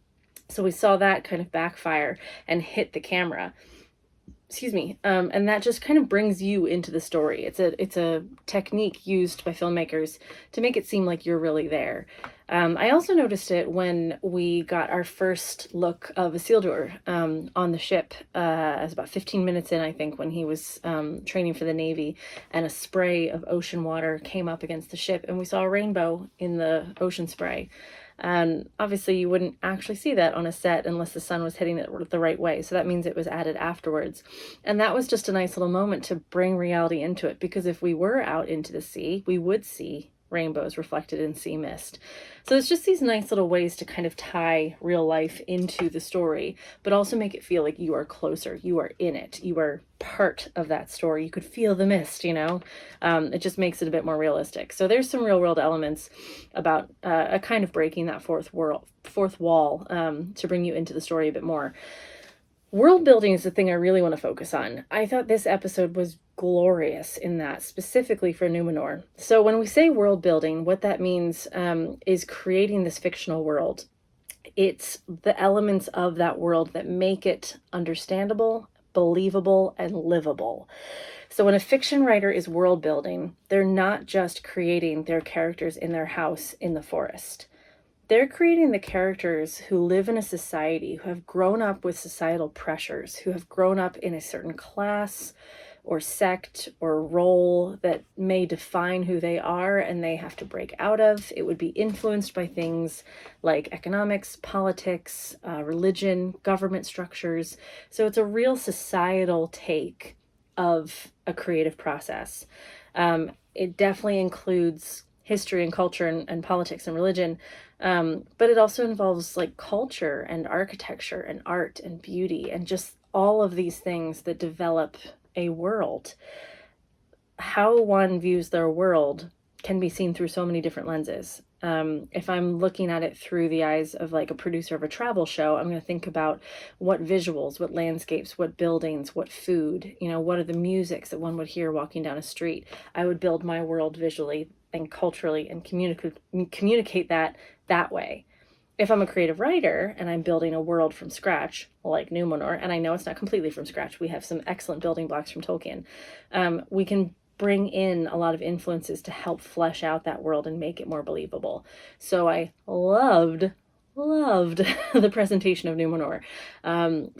So we saw that kind of backfire and hit the camera. Excuse me. And that just kind of brings you into the story. It's a technique used by filmmakers to make it seem like you're really there. I also noticed it when we got our first look of Isildur on the ship. It was about 15 minutes in, I think, when he was training for the Navy, and a spray of ocean water came up against the ship, and we saw a rainbow in the ocean spray. And obviously you wouldn't actually see that on a set unless the sun was hitting it the right way. So that means it was added afterwards. And that was just a nice little moment to bring reality into it, because if we were out into the sea, we would see rainbows reflected in sea mist. So it's just these nice little ways to kind of tie real life into the story, but also make it feel like you are closer, you are in it, you are part of that story. You could feel the mist, you know? It just makes it a bit more realistic. So there's some real world elements about a kind of breaking that fourth wall to bring you into the story a bit more. World building is the thing I really want to focus on. I thought this episode was glorious in that, specifically for Númenor. So when we say world building, what that means is creating this fictional world. It's the elements of that world that make it understandable, believable, and livable. So when a fiction writer is world building, they're not just creating their characters in their house in the forest. They're creating the characters who live in a society, who have grown up with societal pressures, who have grown up in a certain class or sect or role that may define who they are and they have to break out of. It would be influenced by things like economics, politics, religion, government structures. So it's a real societal take of a creative process. It definitely includes history and culture and politics and religion, but it also involves like culture and architecture and art and beauty and just all of these things that develop a world. How one views their world can be seen through so many different lenses. If I'm looking at it through the eyes of like a producer of a travel show, I'm going to think about what visuals, what landscapes, what buildings, what food, what are the musics that one would hear walking down a street. I would build my world visually and culturally and communicate that way. If I'm a creative writer and I'm building a world from scratch, like Númenor, and I know it's not completely from scratch, we have some excellent building blocks from Tolkien, we can bring in a lot of influences to help flesh out that world and make it more believable. So I loved the presentation of Númenor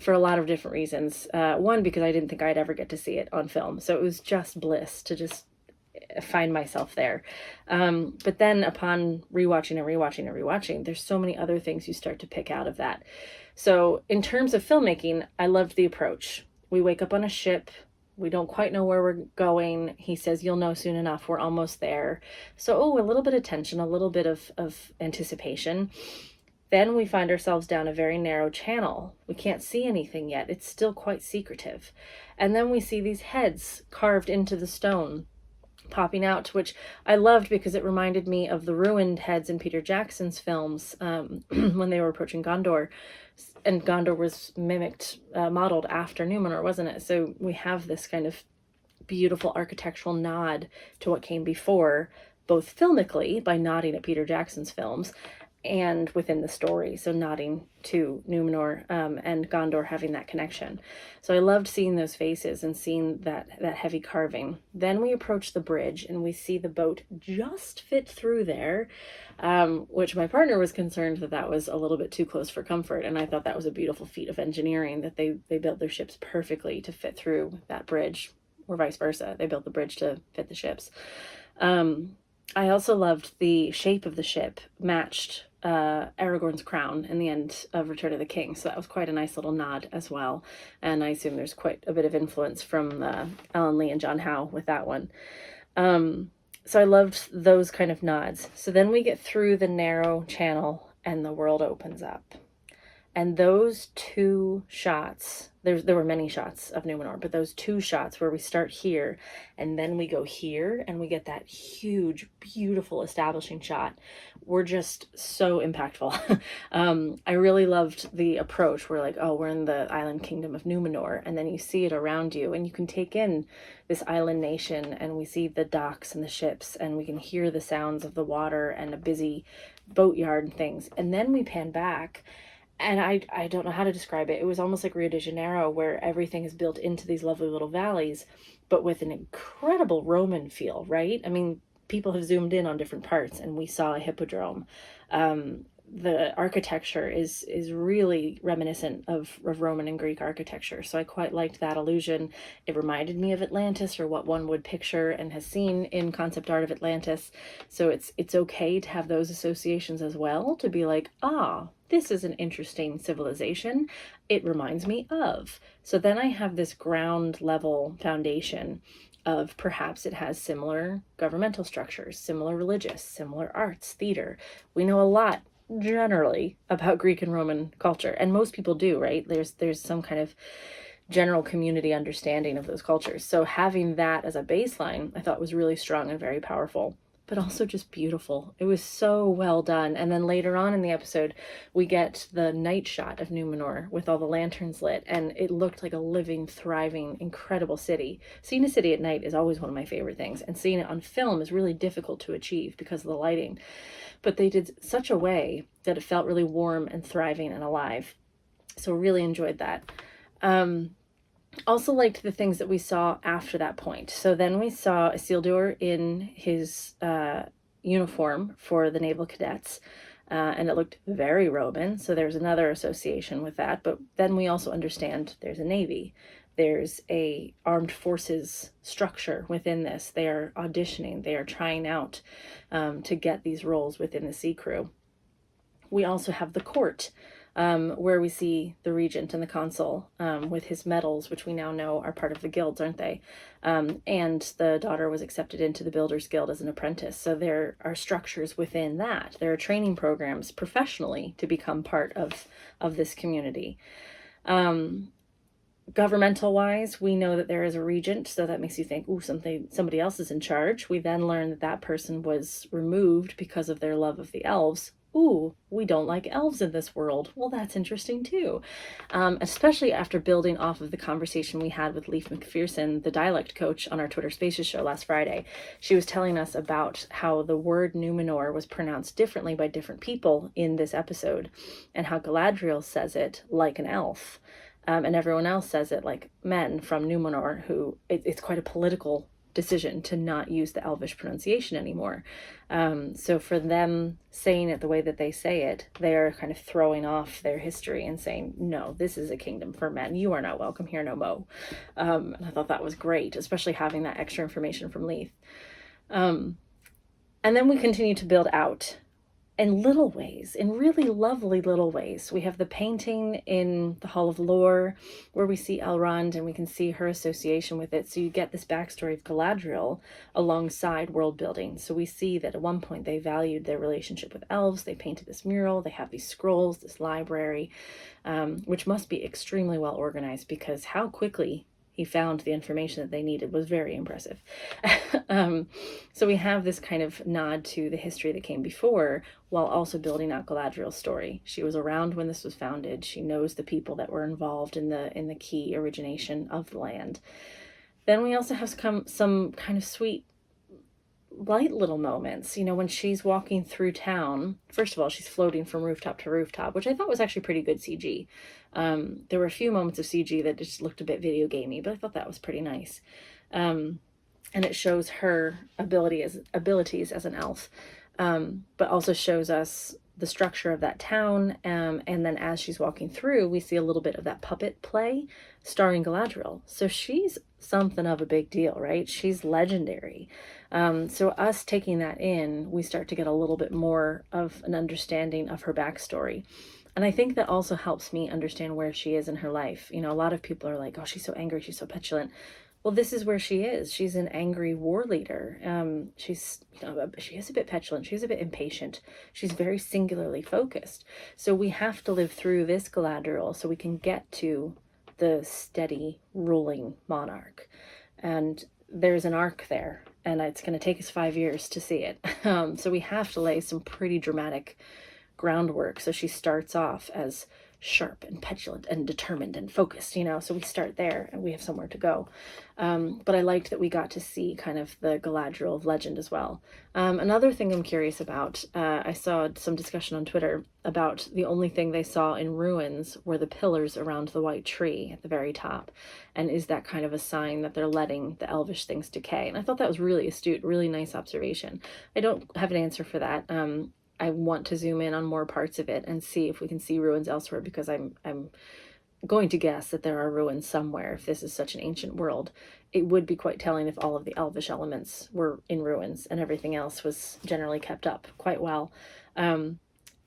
for a lot of different reasons. One, because I didn't think I'd ever get to see it on film. So it was just bliss to just find myself there. But then upon rewatching, there's so many other things you start to pick out of that. So in terms of filmmaking, I loved the approach. We wake up on a ship. We don't quite know where we're going. He says, you'll know soon enough. We're almost there. So, a little bit of tension, a little bit of anticipation. Then we find ourselves down a very narrow channel. We can't see anything yet. It's still quite secretive. And then we see these heads carved into the stone popping out, which I loved because it reminded me of the ruined heads in Peter Jackson's films when they were approaching Gondor. And Gondor was modeled after Numenor, wasn't it? So we have this kind of beautiful architectural nod to what came before, both filmically by nodding at Peter Jackson's films and within the story, so nodding to Númenor and Gondor having that connection. So I loved seeing those faces and seeing that heavy carving. Then we approach the bridge and we see the boat just fit through there, which my partner was concerned that was a little bit too close for comfort, and I thought that was a beautiful feat of engineering, that they built their ships perfectly to fit through that bridge, or vice versa. They built the bridge to fit the ships. I also loved the shape of the ship matched Aragorn's crown in the end of Return of the King. So that was quite a nice little nod as well. And I assume there's quite a bit of influence from Alan Lee and John Howe with that one. So I loved those kind of nods. So then we get through the narrow channel and the world opens up. And those two shots, there were many shots of Númenor, but those two shots where we start here and then we go here and we get that huge, beautiful establishing shot were just so impactful. I really loved the approach. We're like, we're in the island kingdom of Númenor, and then you see it around you and you can take in this island nation, and we see the docks and the ships, and we can hear the sounds of the water and a busy boatyard and things. And then we pan back, and I don't know how to describe it. It was almost like Rio de Janeiro, where everything is built into these lovely little valleys, but with an incredible Roman feel, right? I mean, people have zoomed in on different parts, and we saw a hippodrome. The architecture is really reminiscent of Roman and Greek architecture, so I quite liked that illusion. It reminded me of Atlantis, or what one would picture and has seen in concept art of Atlantis. So it's okay to have those associations as well, to be like, this is an interesting civilization. It reminds me of. So then I have this ground level foundation of perhaps it has similar governmental structures, similar religious, similar arts, theater. We know a lot generally about Greek and Roman culture, and most people do, right? There's some kind of general community understanding of those cultures. So having that as a baseline, I thought was really strong and very powerful. but also just beautiful. It was so well done. And then later on in the episode, we get the night shot of Númenor with all the lanterns lit, and it looked like a living, thriving, incredible city. Seeing a city at night is always one of my favorite things, and seeing it on film is really difficult to achieve because of the lighting. But they did such a way that it felt really warm and thriving and alive. So really enjoyed that. Also liked the things that we saw after that point. So then we saw Isildur in his uniform for the naval cadets, and it looked very Roman. So there's another association with that. But then we also understand there's a navy. There's a armed forces structure within this. They are auditioning. They are trying out to get these roles within the sea crew. We also have the court, where we see the regent and the consul with his medals, which we now know are part of the guilds, aren't they? And the daughter was accepted into the Builders Guild as an apprentice. So there are structures within that. There are training programs professionally to become part of this community. Governmental wise, we know that there is a regent, so that makes you think, ooh, somebody else is in charge. We then learn that that person was removed because of their love of the elves. Ooh, we don't like elves in this world. Well, that's interesting too. Especially after building off of the conversation we had with Leif McPherson, the dialect coach on our Twitter Spaces show last Friday. She was telling us about how the word Numenor was pronounced differently by different people in this episode, and how Galadriel says it like an elf. And everyone else says it like men from Númenor, who it's quite a political decision to not use the Elvish pronunciation anymore. So for them saying it the way that they say it, they're kind of throwing off their history and saying, no, this is a kingdom for men. You are not welcome here, no mo. And I thought that was great, especially having that extra information from Leith. And then we continue to build out in little ways, in really lovely little ways. We have the painting in the Hall of Lore where we see Elrond and we can see her association with it. So you get this backstory of Galadriel alongside world building. So we see that at one point they valued their relationship with elves. They painted this mural. They have these scrolls, this library, which must be extremely well organized, because how quickly he found the information that they needed was very impressive. So we have this kind of nod to the history that came before, while also building out Galadriel's story. She was around when this was founded. She knows the people that were involved in the key origination of the land. Then we also have some kind of sweet, light little moments. When she's walking through town, first of all, she's floating from rooftop to rooftop, which I thought was actually pretty good CG. There were a few moments of CG that just looked a bit video gamey, but I thought that was pretty nice. And it shows her abilities as an elf, but also shows us the structure of that town. And then as she's walking through, we see a little bit of that puppet play starring Galadriel. So she's something of a big deal, right? She's legendary. So us taking that in, we start to get a little bit more of an understanding of her backstory. And I think that also helps me understand where she is in her life. A lot of people are like, oh, she's so angry, she's so petulant. Well, this is where she is. She's an angry war leader. She is a bit petulant. She's a bit impatient. She's very singularly focused. So we have to live through this Galadriel so we can get to the steady ruling monarch. And there's an arc there, and it's going to take us 5 years to see it. So we have to lay some pretty dramatic groundwork. So she starts off as sharp and petulant and determined and focused, so we start there and we have somewhere to go. But I liked that we got to see kind of the Galadriel of legend as well. Another thing I'm curious about, I saw some discussion on Twitter about the only thing they saw in ruins were the pillars around the white tree at the very top. And is that kind of a sign that they're letting the elvish things decay? And I thought that was really astute, really nice observation. I don't have an answer for that. I want to zoom in on more parts of it and see if we can see ruins elsewhere, because I'm going to guess that there are ruins somewhere. If this is such an ancient world, it would be quite telling if all of the elvish elements were in ruins and everything else was generally kept up quite well.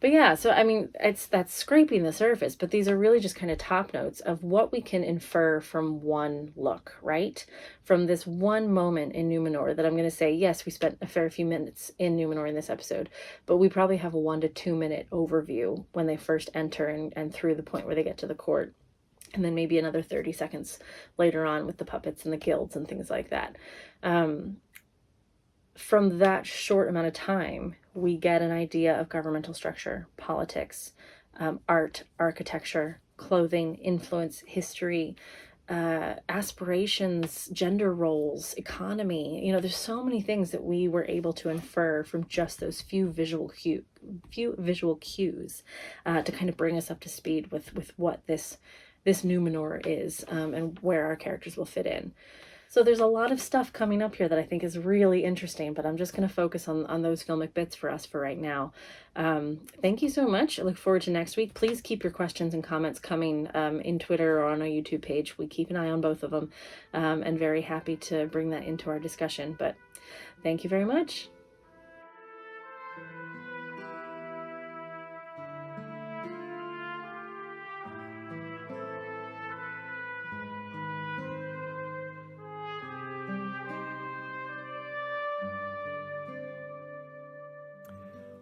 But yeah, so I mean, that's scraping the surface, but these are really just kind of top notes of what we can infer from one look, right? From this one moment in Númenor that I'm going to say, yes, we spent a fair few minutes in Númenor in this episode, but we probably have a 1 to 2 minute overview when they first enter and through the point where they get to the court. And then maybe another 30 seconds later on with the puppets and the guilds and things like that. from that short amount of time, we get an idea of governmental structure, politics, art, architecture, clothing, influence, history, aspirations, gender roles, economy. You know, there's so many things that we were able to infer from just those few visual cues to kind of bring us up to speed with what this Númenor is, and where our characters will fit in. So there's a lot of stuff coming up here that I think is really interesting, but I'm just going to focus on those filmic bits for us for right now. Thank you so much. I look forward to next week. Please keep your questions and comments coming in Twitter or on our YouTube page. We keep an eye on both of them, and very happy to bring that into our discussion. But thank you very much.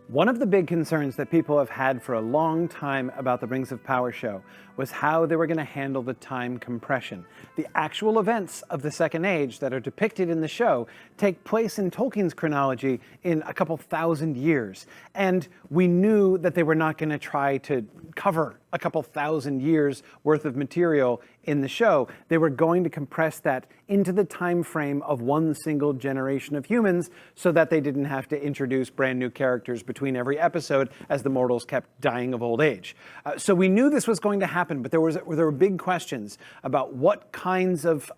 One of the big concerns that people have had for a long time about the Rings of Power show was how they were going to handle the time compression. The actual events of the Second Age that are depicted in the show take place in Tolkien's chronology in a couple thousand years. And we knew that they were not going to try to cover a couple thousand years worth of material in the show. They were going to compress that into the time frame of one single generation of humans so that they didn't have to introduce brand new characters between every episode as the mortals kept dying of old age. So we knew this was going to happen, but there were big questions about what kinds of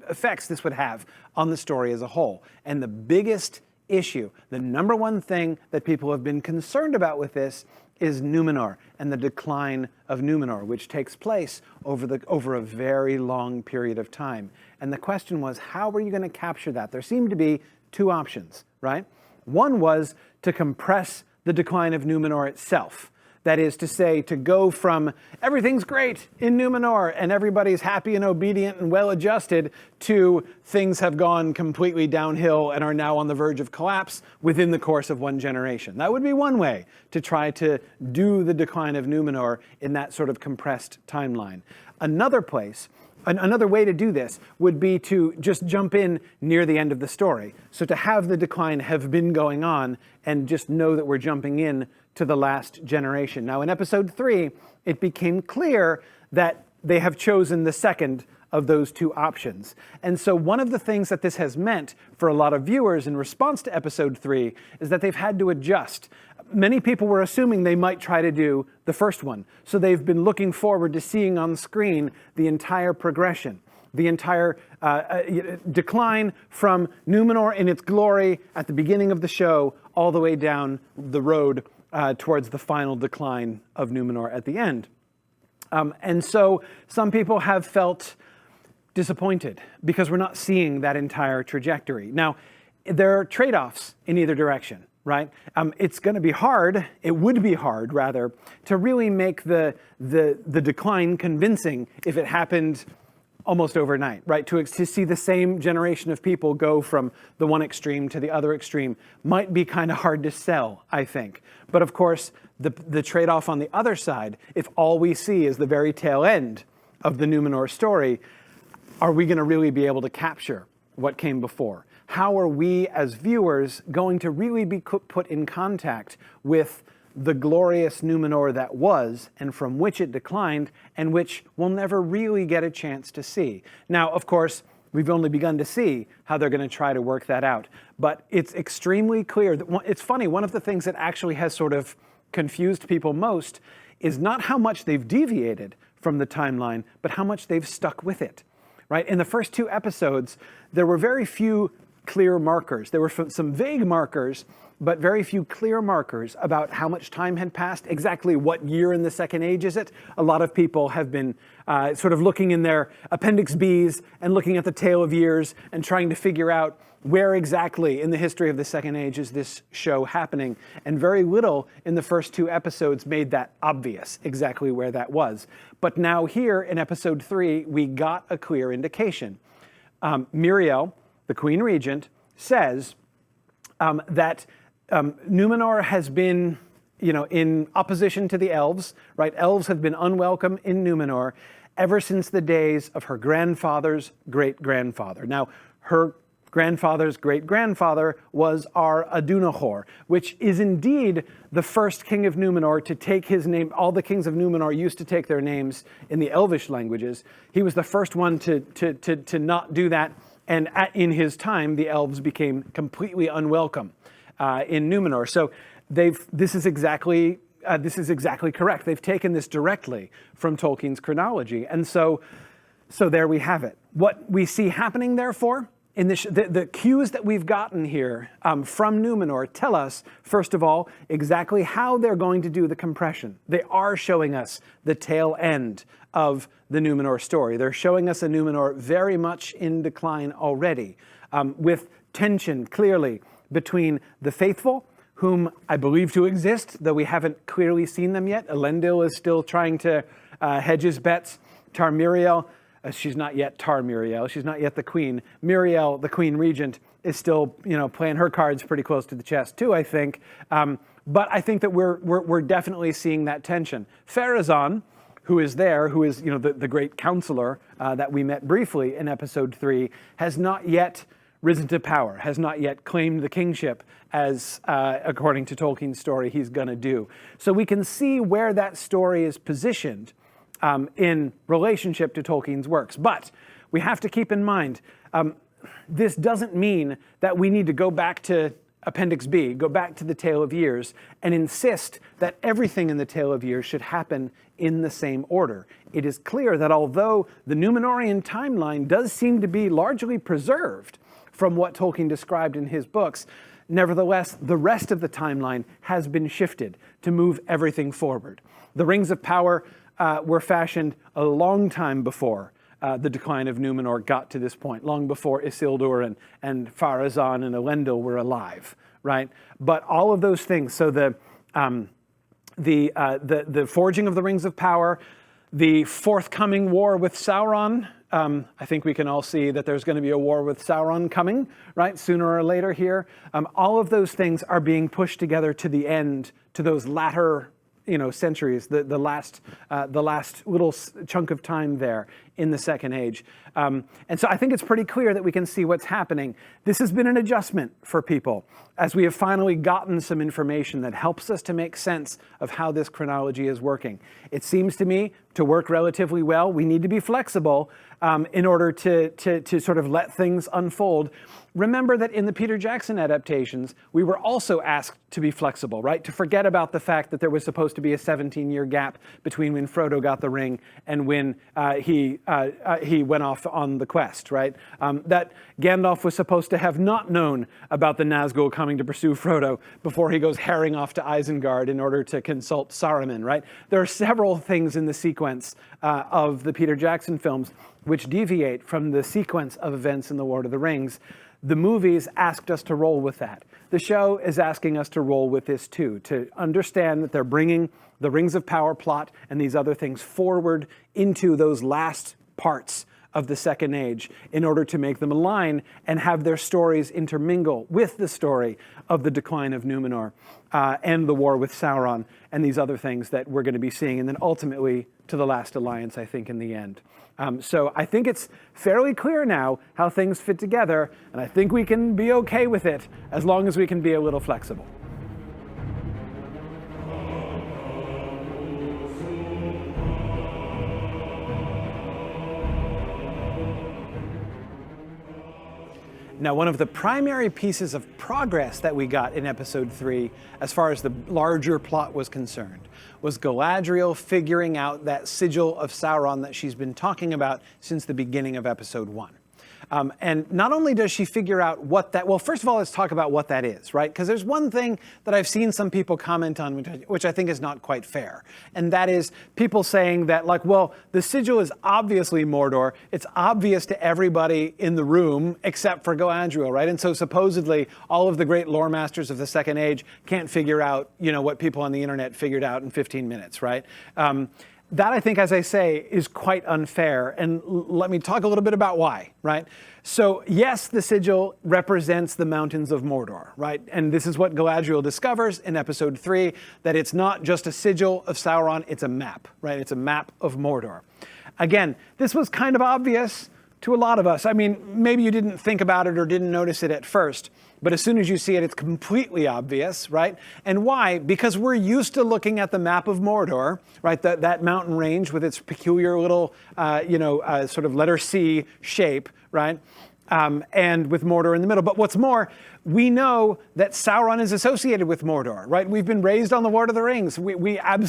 effects this would have on the story as a whole. And the biggest issue, the number one thing that people have been concerned about with this, is Númenor and the decline of Númenor, which takes place over a very long period of time. And the question was, how are you going to capture that? There seemed to be two options, right? One was to compress the decline of Númenor itself. That is to say, to go from everything's great in Númenor and everybody's happy and obedient and well-adjusted to things have gone completely downhill and are now on the verge of collapse within the course of one generation. That would be one way to try to do the decline of Númenor in that sort of compressed timeline. Another way to do this would be to just jump in near the end of the story. So to have the decline have been going on and just know that we're jumping in to the last generation. Now in episode 3, it became clear that they have chosen the second of those two options. And so one of the things that this has meant for a lot of viewers in response to episode 3 is that they've had to adjust. Many people were assuming they might try to do the first one. So they've been looking forward to seeing on screen the entire progression, the entire decline from Númenor in its glory at the beginning of the show all the way down the road towards the final decline of Númenor at the end. And so some people have felt disappointed because we're not seeing that entire trajectory. Now, there are trade-offs in either direction, right? It's going to be hard, it would be hard, rather, to really make the decline convincing if it happened almost overnight, right? To see the same generation of people go from the one extreme to the other extreme might be kind of hard to sell, I think. But of course, the trade-off on the other side, if all we see is the very tail end of the Númenor story, are we going to really be able to capture what came before? How are we as viewers going to really be put in contact with the glorious Númenor that was, and from which it declined, and which we'll never really get a chance to see? Now, of course, we've only begun to see how they're going to try to work that out. But it's extremely clear that, it's funny, one of the things that actually has sort of confused people most is not how much they've deviated from the timeline, but how much they've stuck with it, right? In the first 2 episodes, there were very few clear markers. There were some vague markers, but very few clear markers about how much time had passed, exactly what year in the Second Age is it. A lot of people have been sort of looking in their Appendix Bs and looking at the tale of years and trying to figure out where exactly in the history of the Second Age is this show happening. And very little in the first 2 episodes made that obvious, exactly where that was. But now here in episode 3, we got a clear indication. Muriel, the Queen Regent, says that Númenor has been, in opposition to the elves, right? Elves have been unwelcome in Númenor ever since the days of her grandfather's great-grandfather. Now, her grandfather's great-grandfather was Adunahor, which is indeed the first king of Númenor to take his name. All the kings of Númenor used to take their names in the Elvish languages. He was the first one to not do that, and in his time, the elves became completely unwelcome in Númenor. So this is exactly correct. They've taken this directly from Tolkien's chronology, and so there we have it. What we see happening, therefore, in the cues that we've gotten here from Númenor tell us, first of all, exactly how they're going to do the compression. They are showing us the tail end of the Númenor story. They're showing us a Númenor very much in decline already, with tension clearly between the faithful, whom I believe to exist, though we haven't clearly seen them yet. Eärendil is still trying to hedge his bets. Miriel, she's not yet Miriel, she's not yet the queen. Miriel, the queen regent, is still, playing her cards pretty close to the chest too, I think. But I think that we're definitely seeing that tension. Pharazôn, who is there, who is the great counselor that we met briefly in episode 3, has not yet risen to power, has not yet claimed the kingship as, according to Tolkien's story, he's going to do. So we can see where that story is positioned in relationship to Tolkien's works. But we have to keep in mind, this doesn't mean that we need to go back to Appendix B, go back to the Tale of Years, and insist that everything in the Tale of Years should happen in the same order. It is clear that although the Númenorian timeline does seem to be largely preserved from what Tolkien described in his books, nevertheless, the rest of the timeline has been shifted to move everything forward. The Rings of Power were fashioned a long time before the decline of Númenor got to this point, long before Isildur and Pharazôn and Eärendil were alive, right? But all of those things, so the forging of the Rings of Power, the forthcoming war with Sauron, I think we can all see that there's going to be a war with Sauron coming, right, sooner or later here. All of those things are being pushed together to the end, to those latter centuries, the last little chunk of time there in the Second Age. And so I think it's pretty clear that we can see what's happening. This has been an adjustment for people as we have finally gotten some information that helps us to make sense of how this chronology is working. It seems to me to work relatively well. We need to be flexible in order to sort of let things unfold. Remember that in the Peter Jackson adaptations, we were also asked to be flexible, right? To forget about the fact that there was supposed to be a 17-year gap between when Frodo got the ring and when he went off on the quest, right? That Gandalf was supposed to have not known about the Nazgul coming to pursue Frodo before he goes herring off to Isengard in order to consult Saruman, right? There are several things in the sequence of the Peter Jackson films which deviate from the sequence of events in The Lord of the Rings. The movies asked us to roll with that. The show is asking us to roll with this too, to understand that they're bringing the Rings of Power plot and these other things forward into those last parts of the Second Age in order to make them align and have their stories intermingle with the story of the decline of Númenor and the war with Sauron and these other things that we're going to be seeing, and then ultimately to the last alliance, I think, in the end. So I think it's fairly clear now how things fit together, and I think we can be okay with it as long as we can be a little flexible. Now, one of the primary pieces of progress that we got in episode 3, as far as the larger plot was concerned, was Galadriel figuring out that sigil of Sauron that she's been talking about since the beginning of episode 1. And not only does she figure out what that, well, first of all, let's talk about what that is, right? Because there's one thing that I've seen some people comment on, which I think is not quite fair. And that is people saying that, like, well, the sigil is obviously Mordor. It's obvious to everybody in the room except for Galadriel, right? And so supposedly all of the great lore masters of the Second Age can't figure out, what people on the internet figured out in 15 minutes, right? That, I think, as I say, is quite unfair. And let me talk a little bit about why, right? So, yes, the sigil represents the mountains of Mordor, right? And this is what Galadriel discovers in episode 3, that it's not just a sigil of Sauron, it's a map, right? It's a map of Mordor. Again, this was kind of obvious to a lot of us. I mean, maybe you didn't think about it or didn't notice it at first, but as soon as you see it, it's completely obvious, right? And why? Because we're used to looking at the map of Mordor, right? That mountain range with its peculiar little, sort of letter C shape, right? And with Mordor in the middle. But what's more, we know that Sauron is associated with Mordor, right? We've been raised on the Lord of the Rings. We have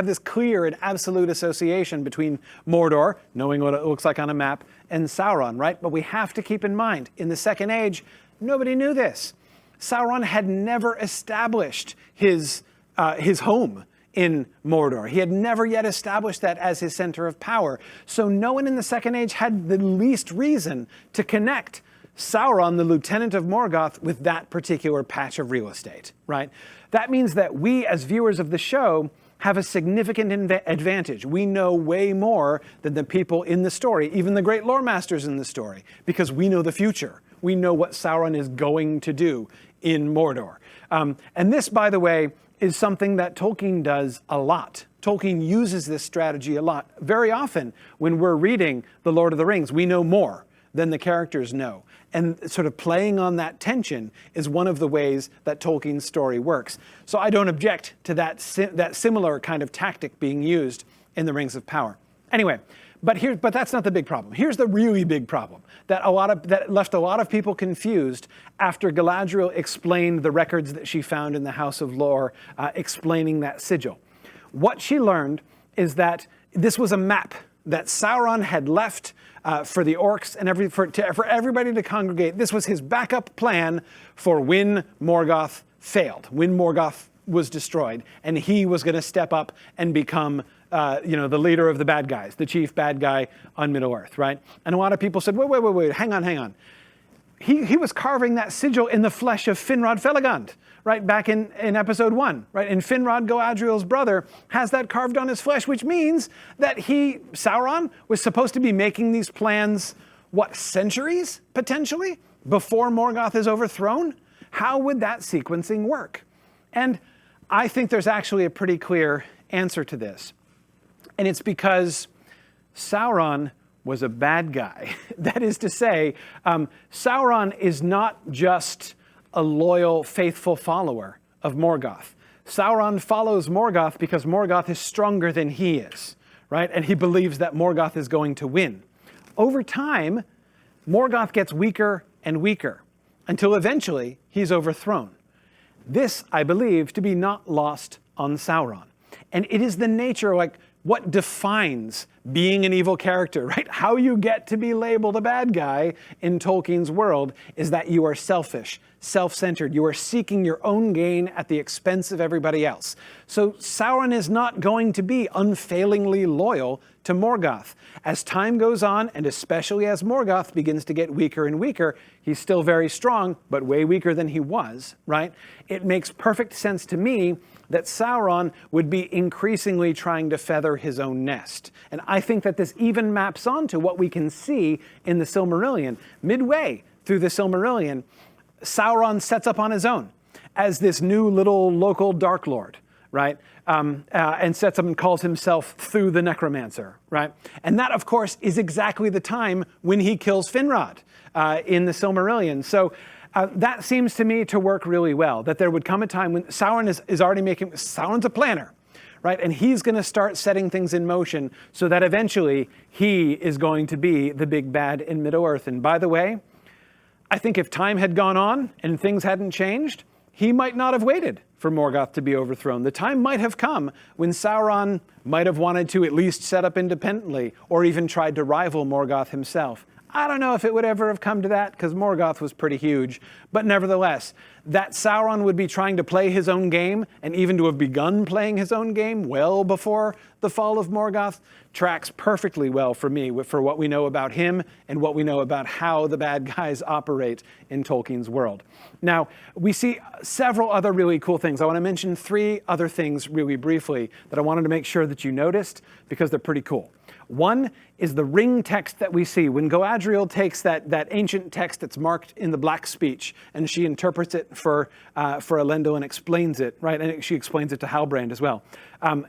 this clear and absolute association between Mordor, knowing what it looks like on a map, and Sauron, right? But we have to keep in mind, in the Second Age, nobody knew this. Sauron had never established his home in Mordor. He had never yet established that as his center of power. So no one in the Second Age had the least reason to connect Sauron, the lieutenant of Morgoth, with that particular patch of real estate, right? That means that we, as viewers of the show, have a significant advantage. We know way more than the people in the story, even the great lore masters in the story, because we know the future. We know what Sauron is going to do in Mordor. And this, by the way, is something that Tolkien does a lot. Tolkien uses this strategy a lot. Very often, when we're reading The Lord of the Rings, we know more than the characters know. And sort of playing on that tension is one of the ways that Tolkien's story works. So I don't object to that similar kind of tactic being used in The Rings of Power. Anyway, but that's not the big problem. Here's the really big problem that left a lot of people confused after Galadriel explained the records that she found in the House of Lore, explaining that sigil. What she learned is that this was a map that Sauron had left for the orcs and for everybody to congregate. This was his backup plan for when Morgoth failed, when Morgoth was destroyed, and he was going to step up and become the leader of the bad guys, the chief bad guy on Middle-earth, right? And a lot of people said, wait, hang on. He was carving that sigil in the flesh of Finrod Felagund, right, back in episode 1, right? And Finrod, Galadriel's brother, has that carved on his flesh, which means that Sauron, was supposed to be making these plans, centuries, potentially, before Morgoth is overthrown? How would that sequencing work? And I think there's actually a pretty clear answer to this. And it's because Sauron was a bad guy. That is to say, Sauron is not just a loyal, faithful follower of Morgoth. Sauron follows Morgoth because Morgoth is stronger than he is, right? And he believes that Morgoth is going to win. Over time, Morgoth gets weaker and weaker until eventually he's overthrown. This, I believe, to be not lost on Sauron. And it is the nature, what defines being an evil character, right? How you get to be labeled a bad guy in Tolkien's world is that you are selfish, self-centered. You are seeking your own gain at the expense of everybody else. So Sauron is not going to be unfailingly loyal to Morgoth. As time goes on, and especially as Morgoth begins to get weaker and weaker, he's still very strong, but way weaker than he was, right? It makes perfect sense to me that Sauron would be increasingly trying to feather his own nest. And I think that this even maps onto what we can see in the Silmarillion. Midway through the Silmarillion, Sauron sets up on his own as this new little local Dark Lord, right? And sets up and calls himself Thu the Necromancer, right? And that, of course, is exactly the time when he kills Finrod in the Silmarillion. So that seems to me to work really well, that there would come a time when Sauron is already Sauron's a planner, right? And he's going to start setting things in motion so that eventually he is going to be the big bad in Middle-earth. And by the way, I think if time had gone on and things hadn't changed, he might not have waited for Morgoth to be overthrown. The time might have come when Sauron might have wanted to at least set up independently or even tried to rival Morgoth himself. I don't know if it would ever have come to that, because Morgoth was pretty huge. But nevertheless, that Sauron would be trying to play his own game, and even to have begun playing his own game well before the fall of Morgoth, tracks perfectly well for me, for what we know about him and what we know about how the bad guys operate in Tolkien's world. Now, we see several other really cool things. I want to mention 3 other things really briefly that I wanted to make sure that you noticed, because they're pretty cool. One is the ring text that we see. When Galadriel takes that ancient text that's marked in the Black Speech, and she interprets it for Eärendil and explains it, right? And she explains it to Halbrand as well.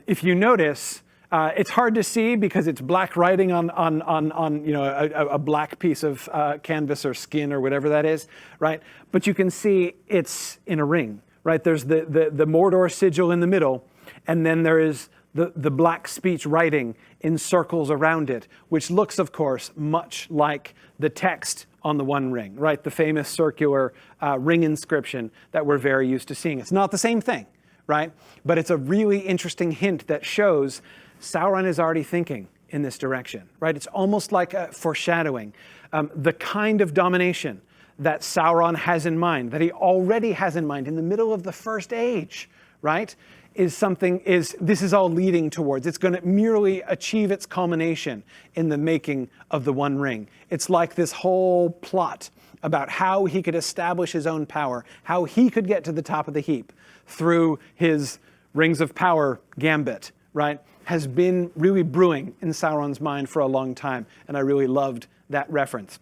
If you notice, It's hard to see because it's black writing on a black piece of canvas or skin or whatever that is, right? But you can see it's in a ring, right? There's the Mordor sigil in the middle, and then there is the black speech writing in circles around it, which looks, of course, much like the text on the One Ring, right? The famous circular ring inscription that we're very used to seeing. It's not the same thing, right? But it's a really interesting hint that shows Sauron is already thinking in this direction, right? It's almost like a foreshadowing. The kind of domination that Sauron has in mind, that he already has in mind in the middle of the First Age, right? This is all leading towards. It's going to merely achieve its culmination in the making of the One Ring. It's like this whole plot about how he could establish his own power, how he could get to the top of the heap through his Rings of Power gambit, right? Has been really brewing in Sauron's mind for a long time, and I really loved that reference.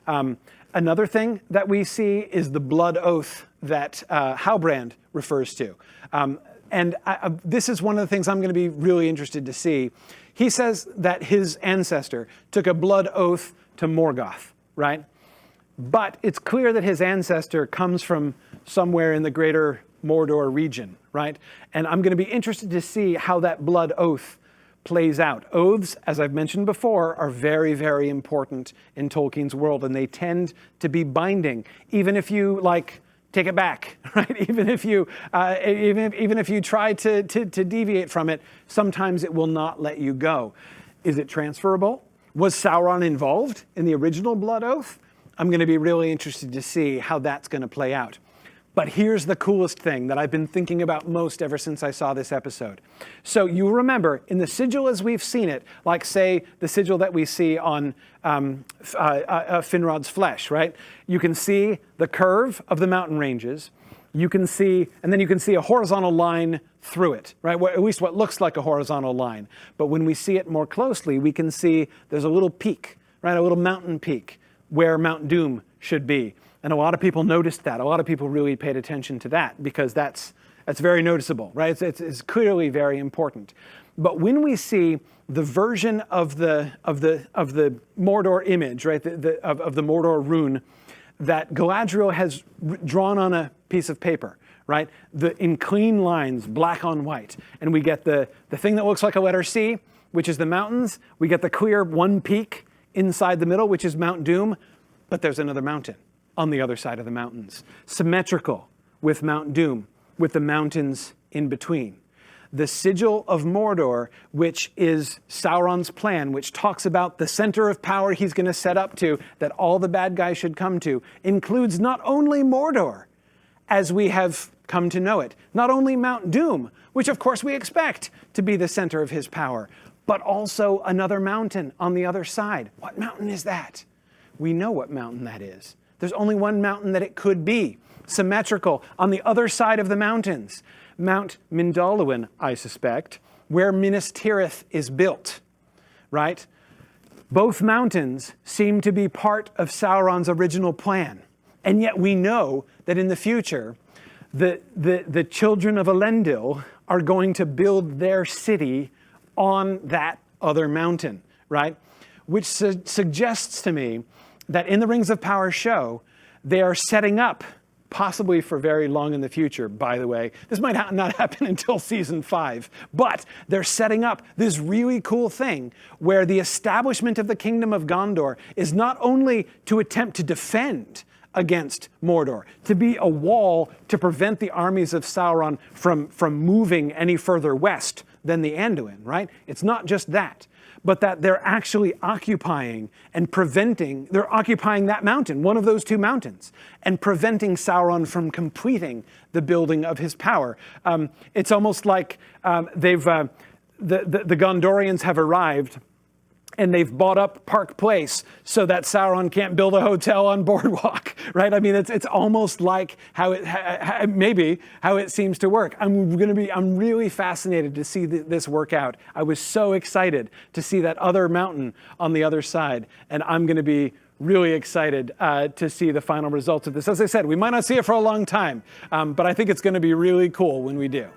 Another thing that we see is the blood oath that Halbrand refers to. This is one of the things I'm going to be really interested to see. He says that his ancestor took a blood oath to Morgoth, right? But it's clear that his ancestor comes from somewhere in the greater Mordor region, right? And I'm going to be interested to see how that blood oath plays out. Oaths, as I've mentioned before, are very, very important in Tolkien's world, and they tend to be binding, even if you take it back, right? Even if you try to deviate from it, sometimes it will not let you go. Is it transferable? Was Sauron involved in the original blood oath? I'm going to be really interested to see how that's going to play out. But here's the coolest thing that I've been thinking about most ever since I saw this episode. So you remember, in the sigil as we've seen it, like say the sigil that we see on Finrod's flesh, right? You can see the curve of the mountain ranges. You can see, and then you can see a horizontal line through it, right? At least what looks like a horizontal line. But when we see it more closely, we can see there's a little peak, right? A little mountain peak where Mount Doom should be. And a lot of people noticed that. A lot of people really paid attention to that because that's very noticeable, right? It's clearly very important. But when we see the version of the Mordor image, right, of the Mordor rune that Galadriel has drawn on a piece of paper, right, in clean lines, black on white, and we get the thing that looks like a letter C, which is the mountains. We get the clear one peak inside the middle, which is Mount Doom, but there's another mountain on the other side of the mountains, symmetrical with Mount Doom, with the mountains in between. The sigil of Mordor, which is Sauron's plan, which talks about the center of power he's going to set up to, that all the bad guys should come to, includes not only Mordor, as we have come to know it, not only Mount Doom, which of course we expect to be the center of his power, but also another mountain on the other side. What mountain is that? We know what mountain that is. There's only one mountain that it could be, symmetrical, on the other side of the mountains. Mount Mindalluin, I suspect, where Minas Tirith is built, right? Both mountains seem to be part of Sauron's original plan. And yet we know that in the future, the children of Eärendil are going to build their city on that other mountain, right? Which suggests to me that in the Rings of Power show, they are setting up, possibly for very long in the future, by the way. This might not happen until season 5, but they're setting up this really cool thing where the establishment of the Kingdom of Gondor is not only to attempt to defend against Mordor, to be a wall to prevent the armies of Sauron from moving any further west than the Anduin, right? It's not just that, but that they're actually occupying and preventing, they're occupying that mountain, one of those two mountains, and preventing Sauron from completing the building of his power. It's almost like the Gondorians have arrived and they've bought up Park Place so that Sauron can't build a hotel on Boardwalk, right? I mean, it's almost like how it seems to work. I'm really fascinated to see this work out. I was so excited to see that other mountain on the other side, and I'm going to be really excited to see the final results of this. As I said, we might not see it for a long time, but I think it's going to be really cool when we do.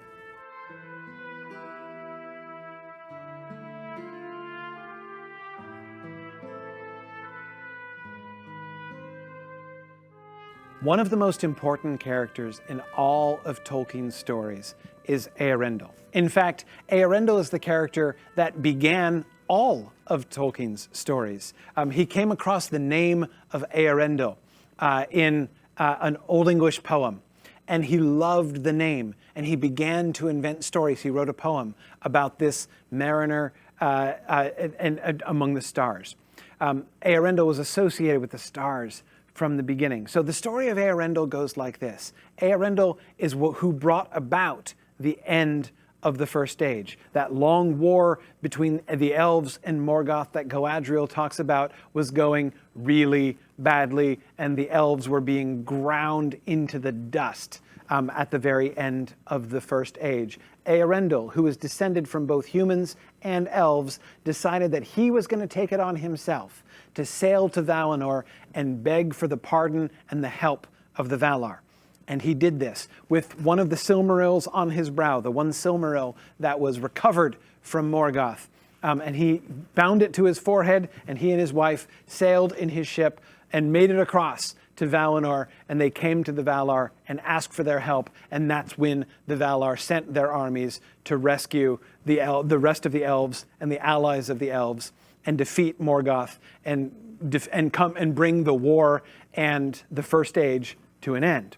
One of the most important characters in all of Tolkien's stories is Eärendil. In fact, Eärendil is the character that began all of Tolkien's stories. He came across the name of Eärendil in an Old English poem, and he loved the name, and he began to invent stories. He wrote a poem about this mariner and among the stars. Eärendil was associated with the stars from the beginning. So the story of Eärendil goes like this. Eärendil is who brought about the end of the First Age. That long war between the elves and Morgoth that Galadriel talks about was going really badly, and the elves were being ground into the dust at the very end of the First Age. Eärendil, who is descended from both humans and elves, decided that he was going to take it on himself to sail to Valinor and beg for the pardon and the help of the Valar. And he did this with one of the Silmarils on his brow, the one Silmaril that was recovered from Morgoth. And he bound it to his forehead, and he and his wife sailed in his ship and made it across to Valinor, and they came to the Valar and asked for their help, and that's when the Valar sent their armies to rescue the rest of the elves and the allies of the elves and defeat Morgoth and come and bring the war and the First Age to an end.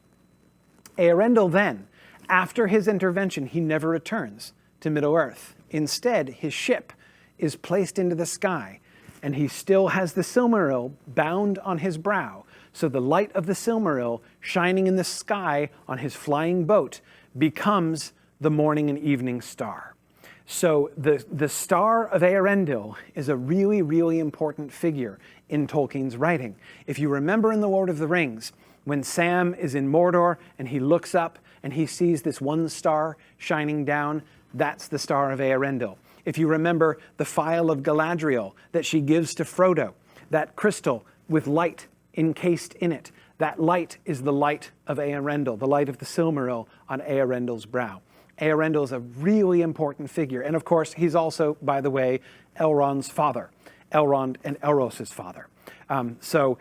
Eärendil then, after his intervention, he never returns to Middle-earth. Instead, his ship is placed into the sky, and he still has the Silmaril bound on his brow. So the light of the Silmaril shining in the sky on his flying boat becomes the morning and evening star. So the star of Eärendil is a really, really important figure in Tolkien's writing. If you remember in The Lord of the Rings, when Sam is in Mordor and he looks up and he sees this one star shining down, that's the star of Eärendil. If you remember the phial of Galadriel that she gives to Frodo, that crystal with light encased in it, that light is the light of Eärendil, the light of the Silmaril on Eärendil's brow. Eärendil is a really important figure. And of course, he's also, by the way, Elrond's father, Elrond and Elros's father. So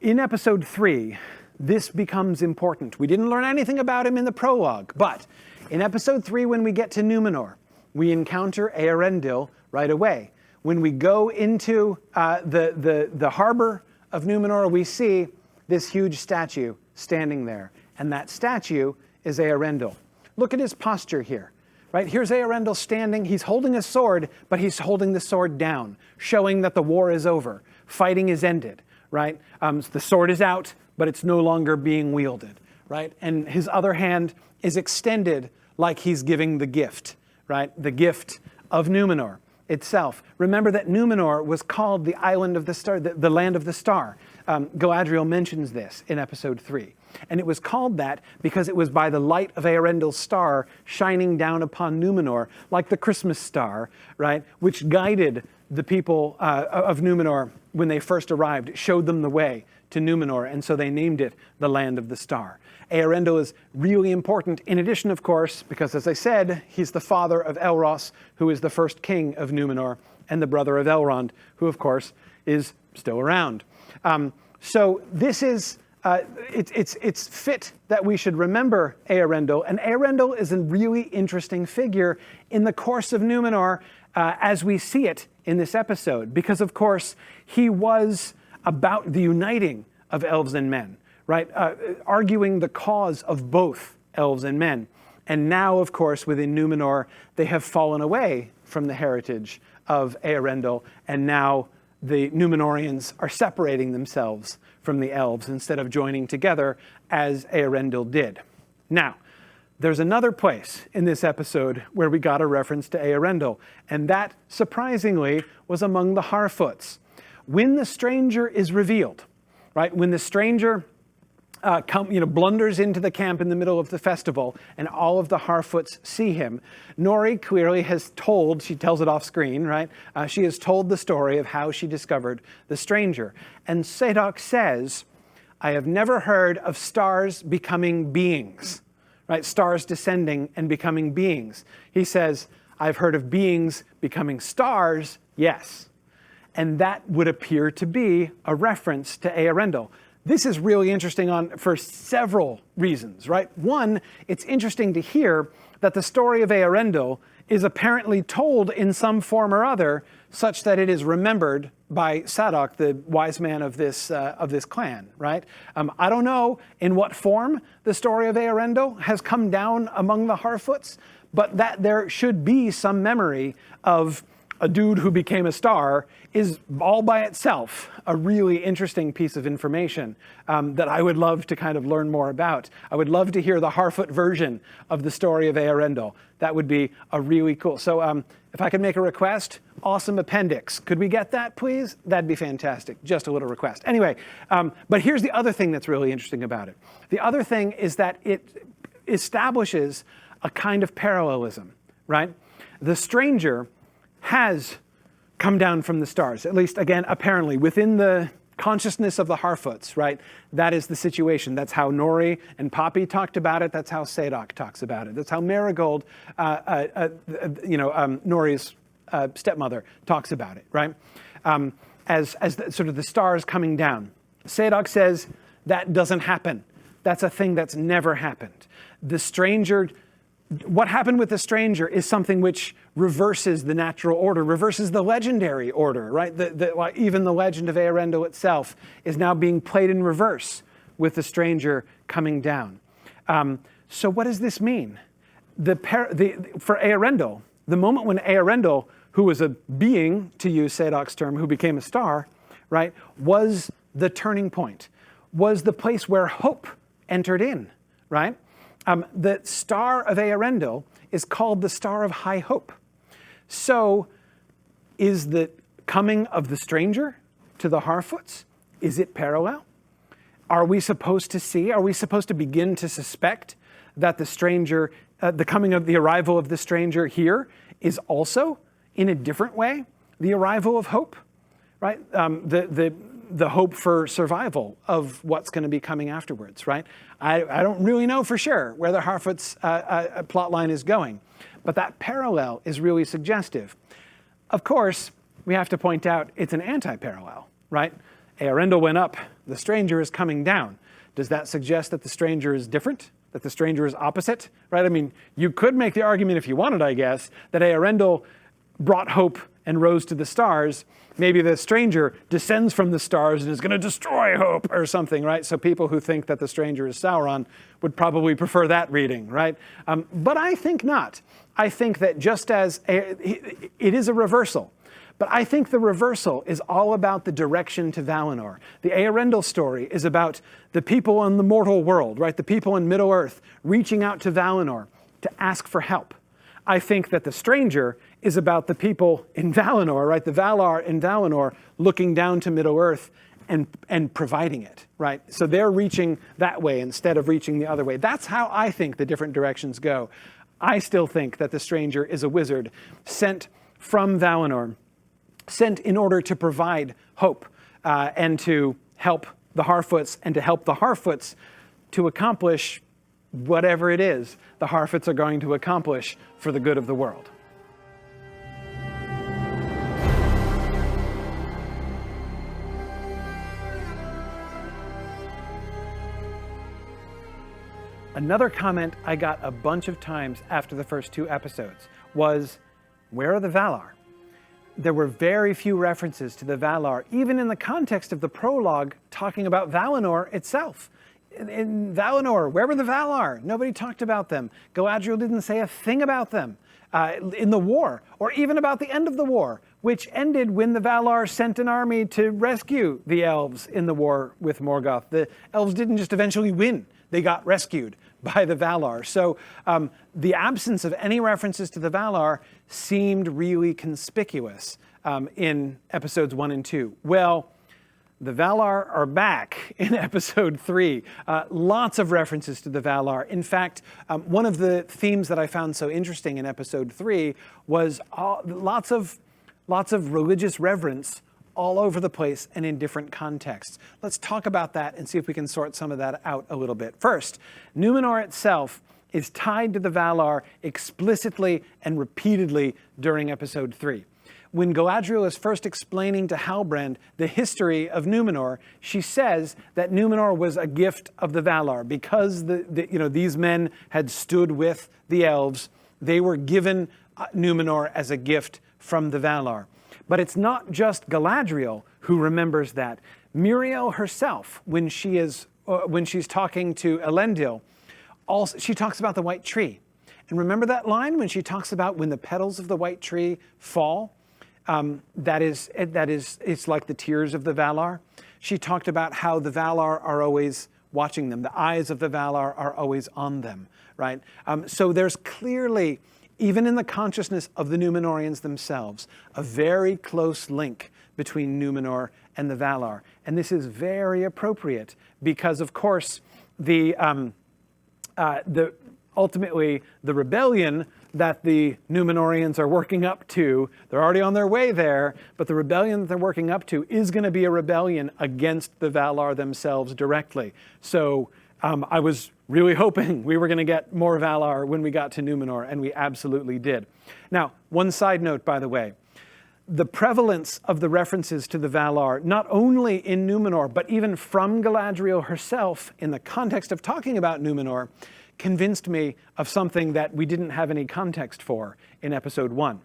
in episode 3, this becomes important. We didn't learn anything about him in the prologue, but in episode 3, when we get to Númenor, we encounter Eärendil right away. When we go into the harbor of Númenor, we see this huge statue standing there, and that statue is Eärendil. Look at his posture here, right? Here's Eärendil standing. He's holding a sword, but he's holding the sword down, showing that the war is over. Fighting is ended, right? The sword is out, but it's no longer being wielded, right? And his other hand is extended like he's giving the gift, right? The gift of Númenor itself. Remember that Númenor was called the island of the star, the land of the star. Galadriel mentions this in episode 3. And it was called that because it was by the light of Eärendil's star shining down upon Númenor, like the Christmas star, right? Which guided the people of Númenor when they first arrived, showed them the way to Númenor, and so they named it the Land of the Star. Eärendil is really important, in addition, of course, because as I said, he's the father of Elros, who is the first king of Númenor, and the brother of Elrond, who, of course, is still around. So this is, it's fit that we should remember Eärendil, and Eärendil is a really interesting figure in the course of Númenor as we see it in this episode, because, of course, he was about the uniting of elves and men, right? Arguing the cause of both elves and men. And now, of course, within Númenor, they have fallen away from the heritage of Eärendil, and now the Númenorians are separating themselves from the elves instead of joining together as Eärendil did. Now, there's another place in this episode where we got a reference to Eärendil, and that, surprisingly, was among the Harfoots. When the stranger is revealed, right? When the stranger blunders into the camp in the middle of the festival and all of the Harfoots see him, Nori clearly has told, she tells it off screen, right? She has told the story of how she discovered the stranger. And Sadok says, I have never heard of stars becoming beings, right? Stars descending and becoming beings. He says, I've heard of beings becoming stars, yes. And that would appear to be a reference to Eärendil. this is really interesting for several reasons, right? One, it's interesting to hear that the story of Eärendil is apparently told in some form or other, such that it is remembered by Sadok, the wise man of this clan, right? I don't know in what form the story of Eärendil has come down among the Harfoots, but that there should be some memory of a dude who became a star is all by itself a really interesting piece of information that I would love to kind of learn more about. I would love to hear the Harfoot version of the story of Eärendil. That would be a really cool. So if I could make a request, awesome appendix. Could we get that, please? That'd be fantastic. Just a little request. Anyway, but here's the other thing that's really interesting about it. The other thing is that it establishes a kind of parallelism, right? The stranger has come down from the stars, at least, again, apparently, within the consciousness of the Harfoots, right? That is the situation. That's how Nori and Poppy talked about it. That's how Sadok talks about it. That's how Marigold, Nori's stepmother, talks about it, right? As sort of the stars coming down. Sadok says that doesn't happen. That's a thing that's never happened. The stranger... What happened with the stranger is something which reverses the natural order, reverses the legendary order, right? Even the legend of Eärendil itself is now being played in reverse with the stranger coming down. So what does this mean? For Eärendil, the moment when Eärendil, who was a being, to use Sadok's term, who became a star, right, was the turning point, was the place where hope entered in, right? The star of Eärendil is called the Star of High Hope. So is the coming of the stranger to the Harfoots, is it parallel? Are we supposed to begin to suspect that the stranger, the arrival of the stranger here is also, in a different way, the arrival of hope, right? The hope for survival of what's going to be coming afterwards, right? I don't really know for sure where the Harfoot's plot line is going, but that parallel is really suggestive. Of course, we have to point out it's an anti-parallel, right? Eärendil went up, the stranger is coming down. Does that suggest that the stranger is different? That the stranger is opposite, right? I mean, you could make the argument if you wanted, I guess, that Eärendil brought hope and rose to the stars. Maybe the stranger descends from the stars and is going to destroy hope or something, right? So people who think that the stranger is Sauron would probably prefer that reading, right? But I think not. I think that just as it is a reversal, but I think the reversal is all about the direction to Valinor. The Eärendil story is about the people in the mortal world, right? The people in Middle-earth reaching out to Valinor to ask for help. I think that the stranger is about the people in Valinor, right? The Valar in Valinor looking down to Middle-earth and providing it, right? So they're reaching that way instead of reaching the other way. That's how I think the different directions go. I still think that the stranger is a wizard sent from Valinor, sent in order to provide hope and to help the Harfoots and to help the Harfoots to accomplish whatever it is the Harfoots are going to accomplish for the good of the world. Another comment I got a bunch of times after the first two episodes was, where are the Valar? There were very few references to the Valar, even in the context of the prologue talking about Valinor itself. In Valinor, where were the Valar? Nobody talked about them. Galadriel didn't say a thing about them in the war, or even about the end of the war, which ended when the Valar sent an army to rescue the elves in the war with Morgoth. The elves didn't just eventually win. They got rescued by the Valar. So the absence of any references to the Valar seemed really conspicuous in episodes 1 and 2. Well, the Valar are back in episode 3. Lots of references to the Valar. In fact, one of the themes that I found so interesting in episode 3 was lots of religious reverence all over the place and in different contexts. Let's talk about that and see if we can sort some of that out a little bit. First, Númenor itself is tied to the Valar explicitly and repeatedly during episode 3. when Galadriel is first explaining to Halbrand the history of Númenor, she says that Númenor was a gift of the Valar. Because these men had stood with the elves, they were given Númenor as a gift from the Valar. But it's not just Galadriel who remembers that. Muriel herself, when she's talking to Eärendil, also, she talks about the white tree. And remember that line when she talks about when the petals of the white tree fall? It's like the tears of the Valar. She talked about how the Valar are always watching them. The eyes of the Valar are always on them, right? So there's clearly, even in the consciousness of the Númenorians themselves, a very close link between Númenor and the Valar. And this is very appropriate because, of course, ultimately, the rebellion that the Númenorians are working up to, they're already on their way there, but the rebellion that they're working up to is going to be a rebellion against the Valar themselves directly. So I was really hoping we were going to get more Valar when we got to Númenor, and we absolutely did. Now, one side note, by the way. The prevalence of the references to the Valar, not only in Númenor, but even from Galadriel herself in the context of talking about Númenor, convinced me of something that we didn't have any context for in episode 1.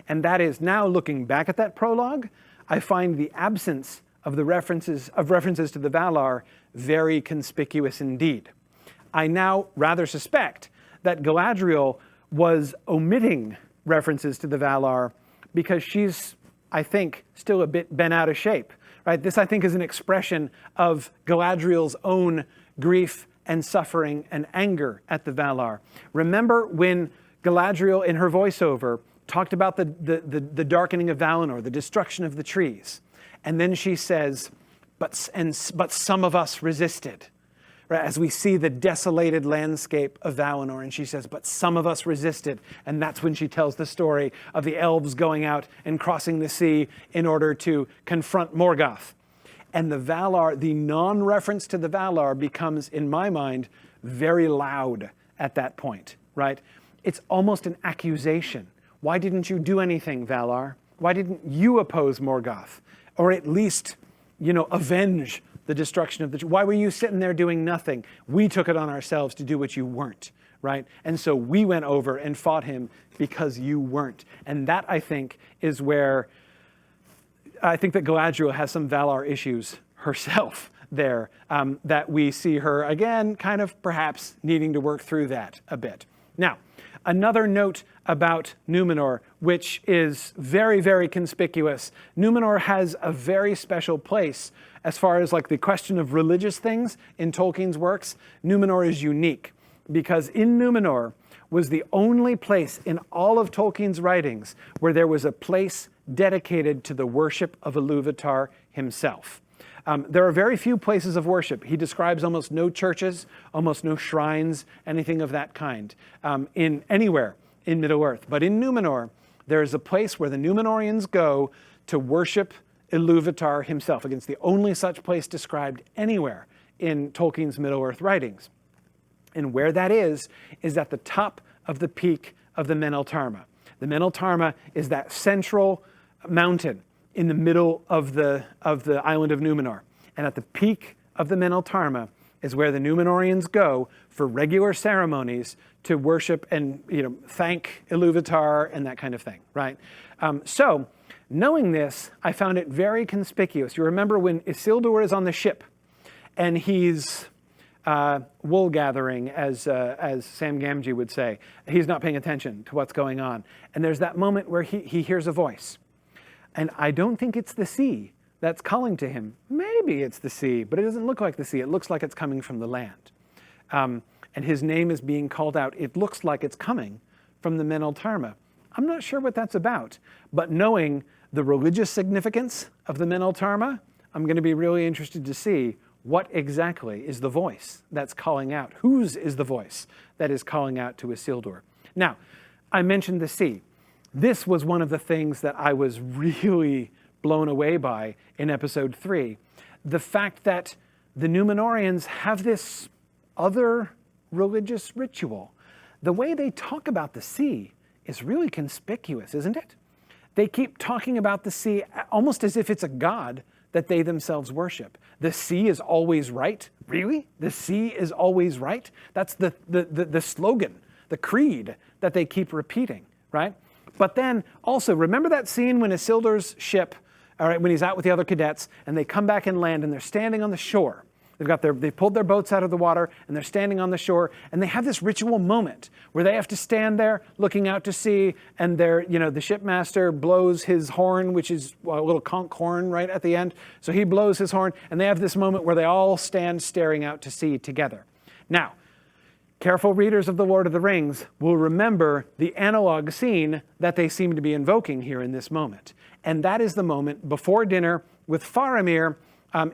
And that is, now looking back at that prologue, I find the absence of the references to the Valar very conspicuous indeed. I now rather suspect that Galadriel was omitting references to the Valar because she's, I think, still a bit bent out of shape, right? This, I think, is an expression of Galadriel's own grief and suffering and anger at the Valar. Remember when Galadriel, in her voiceover, talked about the darkening of Valinor, the destruction of the trees. And then she says, but some of us resisted. Right, as we see the desolated landscape of Valinor, and she says, but some of us resisted. And that's when she tells the story of the elves going out and crossing the sea in order to confront Morgoth. And the Valar, the non-reference to the Valar becomes, in my mind, very loud at that point, right? It's almost an accusation. Why didn't you do anything, Valar? Why didn't you oppose Morgoth? Or at least, avenge the destruction of the... Why were you sitting there doing nothing? We took it on ourselves to do what you weren't, right? And so we went over and fought him because you weren't. And that, I think, is where I think that Galadriel has some Valar issues herself there, that we see her, again, kind of perhaps needing to work through that a bit. Now, another note about Númenor, which is very, very conspicuous. Númenor has a very special place as far as like the question of religious things in Tolkien's works. Númenor is unique because in Númenor was the only place in all of Tolkien's writings where there was a place dedicated to the worship of Ilúvatar himself. There are very few places of worship. He describes almost no churches, almost no shrines, anything of that kind, in anywhere in Middle-earth. But in Númenor, there is a place where the Númenorians go to worship Ilúvatar himself. Again, it's the only such place described anywhere in Tolkien's Middle-earth writings. And where that is at the top of the peak of the Meneltarma. The Meneltarma is that central mountain in the middle of the island of Númenor. And at the peak of the Meneltarma is where the Númenorians go for regular ceremonies to worship and thank Ilúvatar and that kind of thing, right? So, knowing this, I found it very conspicuous. You remember when Isildur is on the ship and he's wool gathering, as Sam Gamgee would say. He's not paying attention to what's going on. And there's that moment where he hears a voice. And I don't think it's the sea that's calling to him. Maybe it's the sea, but it doesn't look like the sea. It looks like it's coming from the land. And his name is being called out. It looks like it's coming from the Meneltarma. I'm not sure what that's about, but knowing the religious significance of the Meneltarma, I'm going to be really interested to see what exactly is the voice that's calling out. Whose is the voice that is calling out to Isildur? Now, I mentioned the sea. This was one of the things that I was really blown away by in episode 3. The fact that the Númenorians have this other religious ritual. The way they talk about the sea is really conspicuous, isn't it? They keep talking about the sea almost as if it's a god that they themselves worship. The sea is always right? Really? The sea is always right? That's the slogan, the creed that they keep repeating, right? But then also, remember that scene when Isildur's ship, all right, when he's out with the other cadets, and they come back and land, and they're standing on the shore. They've pulled their boats out of the water, and they're standing on the shore, and they have this ritual moment where they have to stand there looking out to sea, and the shipmaster blows his horn, which is a little conch horn right at the end. So he blows his horn, and they have this moment where they all stand staring out to sea together. Now, careful readers of The Lord of the Rings will remember the analog scene that they seem to be invoking here in this moment. And that is the moment before dinner with Faramir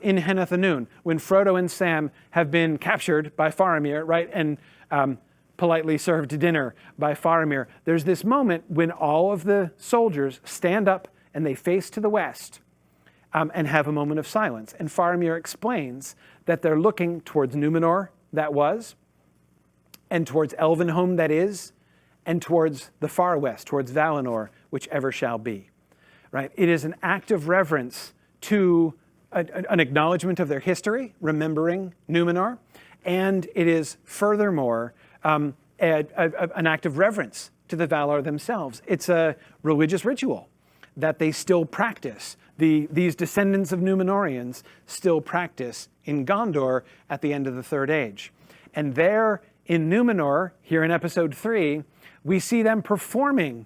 in Henneth Anun, when Frodo and Sam have been captured by Faramir, right, and politely served dinner by Faramir. There's this moment when all of the soldiers stand up and they face to the west and have a moment of silence. And Faramir explains that they're looking towards Númenor, that was, and towards Elvenhome, that is, and towards the far west, towards Valinor, whichever shall be. Right? It is an act of reverence to an acknowledgement of their history, remembering Númenor, and it is furthermore an act of reverence to the Valar themselves. It's a religious ritual that they still practice. These descendants of Númenorians still practice in Gondor at the end of the Third Age. And there in Númenor, here in episode 3, we see them performing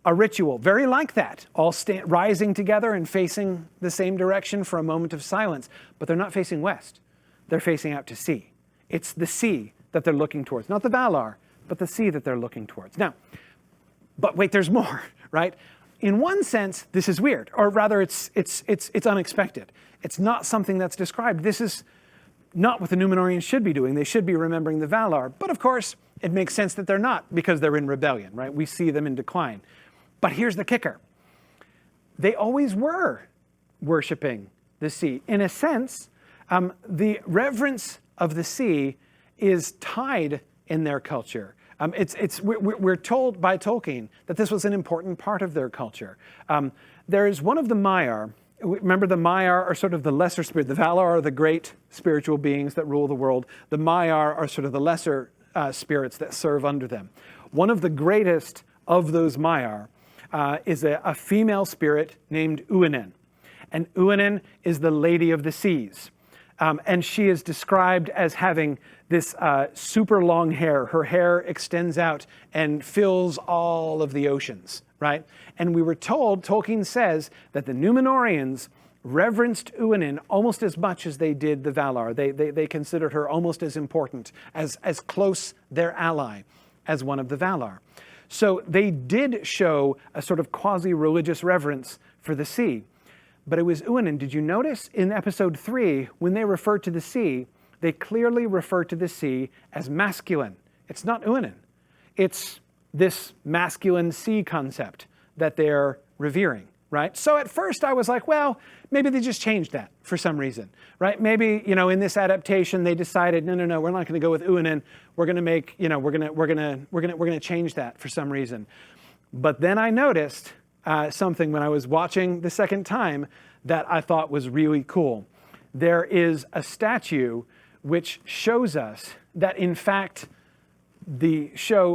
a ritual very like that, all rising together and facing the same direction for a moment of silence. But they're not facing west. They're facing out to sea. It's the sea that they're looking towards. Not the Valar, but the sea that they're looking towards. Now, but wait, there's more, right? In one sense, this is weird, or rather it's unexpected. It's not something that's described. This is not what the Númenorians should be doing. They should be remembering the Valar. But of course, it makes sense that they're not, because they're in rebellion, right? We see them in decline. But here's the kicker. They always were worshiping the sea. In a sense, the reverence of the sea is tied in their culture. We're told by Tolkien that this was an important part of their culture. There is one of the Maiar. Remember, the Maiar are sort of the lesser spirit. The Valar are the great spiritual beings that rule the world. The Maiar are sort of the lesser spirits that serve under them. One of the greatest of those Maiar is a female spirit named Uinen. And Uinen is the Lady of the Seas. And she is described as having this super long hair. Her hair extends out and fills all of the oceans, right? And we were told, Tolkien says, that the Númenorians reverenced Uinen almost as much as they did the Valar. They considered her almost as important, as close their ally as one of the Valar. So they did show a sort of quasi-religious reverence for the sea. But it was Uinen. Did you notice in episode 3, when they refer to the sea, they clearly refer to the sea as masculine. It's not Uinen. It's this masculine sea concept that they're revering, right? So at first I was like, well, maybe they just changed that for some reason, right? Maybe, in this adaptation they decided, no, we're not going to go with Uinen. We're going to make, we're going to change that for some reason. But then I noticed something when I was watching the second time that I thought was really cool. There is a statue which shows us that, in fact, the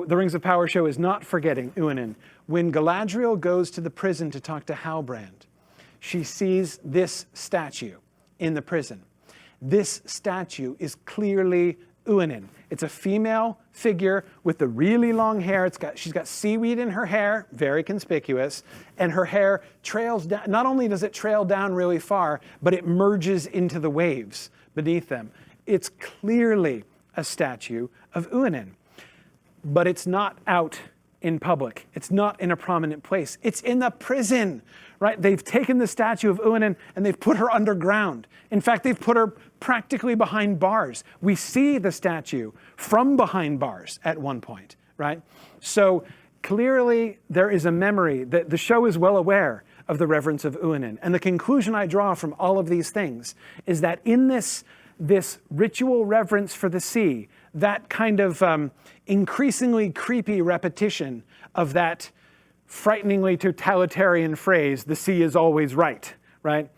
Rings of Power show is not forgetting Uinen. When Galadriel goes to the prison to talk to Halbrand, she sees this statue in the prison. This statue is clearly Uinen. It's a female figure with the really long hair. She's got seaweed in her hair, very conspicuous, and her hair trails down. Not only does it trail down really far, but it merges into the waves beneath them. It's clearly a statue of Uinen, but it's not out in public. It's not in a prominent place. It's in the prison, right? They've taken the statue of Uinen and they've put her underground. In fact, they've put her practically behind bars. We see the statue from behind bars at one point, right? So clearly there is a memory that the show is well aware of the reverence of Uinen. And the conclusion I draw from all of these things is that in this ritual reverence for the sea, that kind of increasingly creepy repetition of that frighteningly totalitarian phrase, "the sea is always right," right?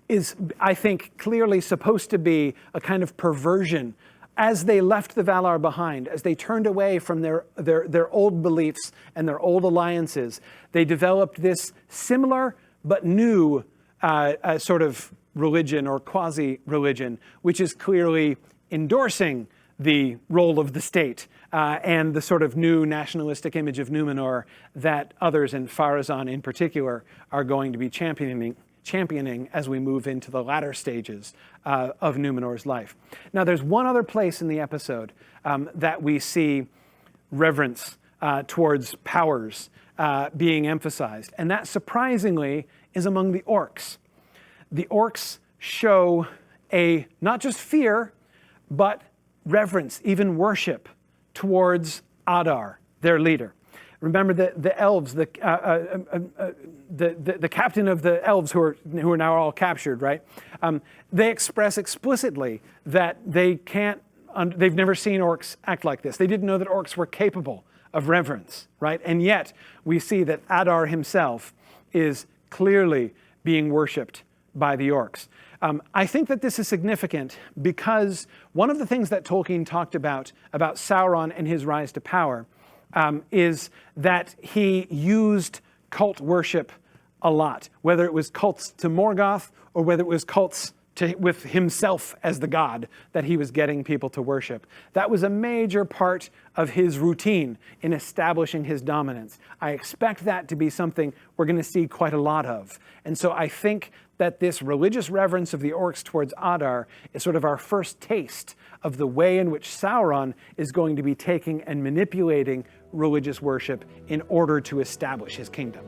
Is, I think, clearly supposed to be a kind of perversion. As they left the Valar behind, as they turned away from their old beliefs and their old alliances, they developed this similar but new sort of religion or quasi-religion, which is clearly endorsing the role of the state and the sort of new nationalistic image of Númenor that others, and Pharazôn in particular, are going to be championing as we move into the latter stages of Númenor's life. Now, there's one other place in the episode that we see reverence towards powers being emphasized, and that surprisingly is among the orcs. The orcs show not just fear, but reverence, even worship towards Adar, their leader. Remember the elves, the captain of the elves who are now all captured, right? They express explicitly that they've never seen orcs act like this. They didn't know that orcs were capable of reverence, right? And yet we see that Adar himself is clearly being worshipped by the orcs. I think that this is significant because one of the things that Tolkien talked about Sauron and his rise to power is that he used cult worship a lot, whether it was cults to Morgoth or whether it was cults with himself as the god that he was getting people to worship. That was a major part of his routine in establishing his dominance. I expect that to be something we're going to see quite a lot of. And so I think that this religious reverence of the orcs towards Adar is sort of our first taste of the way in which Sauron is going to be taking and manipulating religious worship in order to establish his kingdom.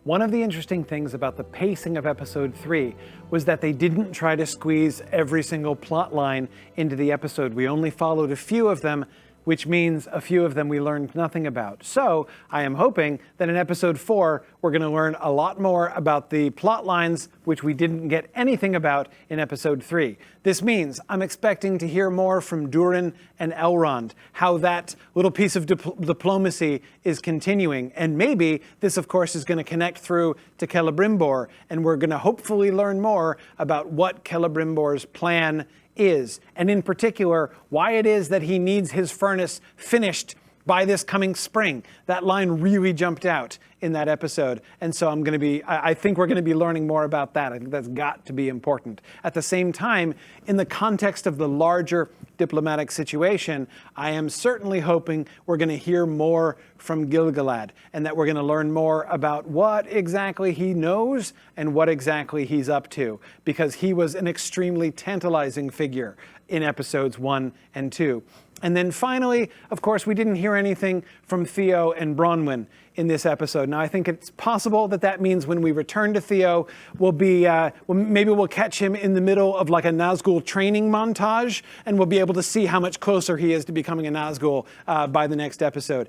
One of the interesting things about the pacing of episode 3 was that they didn't try to squeeze every single plot line into the episode. We only followed a few of them, which means a few of them we learned nothing about. So I am hoping that in episode 4, we're going to learn a lot more about the plot lines which we didn't get anything about in episode 3. This means I'm expecting to hear more from Durin and Elrond, how that little piece of diplomacy is continuing. And maybe this, of course, is going to connect through to Celebrimborr, and we're going to hopefully learn more about what Celebrimbor's plan is, and in particular, why it is that he needs his furnace finished by this coming spring. That line really jumped out in that episode, and so I think we're going to be learning more about that. I think that's got to be important. At the same time, in the context of the larger diplomatic situation, I am certainly hoping we're going to hear more from Gil-galad, and that we're going to learn more about what exactly he knows and what exactly he's up to, because he was an extremely tantalizing figure in episodes 1 and 2. And then finally, of course, we didn't hear anything from Theo and Bronwyn in this episode. Now, I think it's possible that means when we return to Theo, maybe we'll catch him in the middle of like a Nazgul training montage, and we'll be able to see how much closer he is to becoming a Nazgul by the next episode.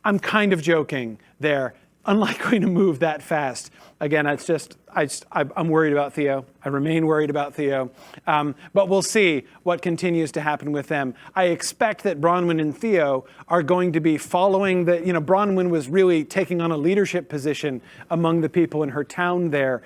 I'm kind of joking there. Unlikely to move that fast. Again, I'm worried about Theo. I remain worried about Theo. But we'll see what continues to happen with them. I expect that Bronwyn and Theo are going to be following Bronwyn was really taking on a leadership position among the people in her town there,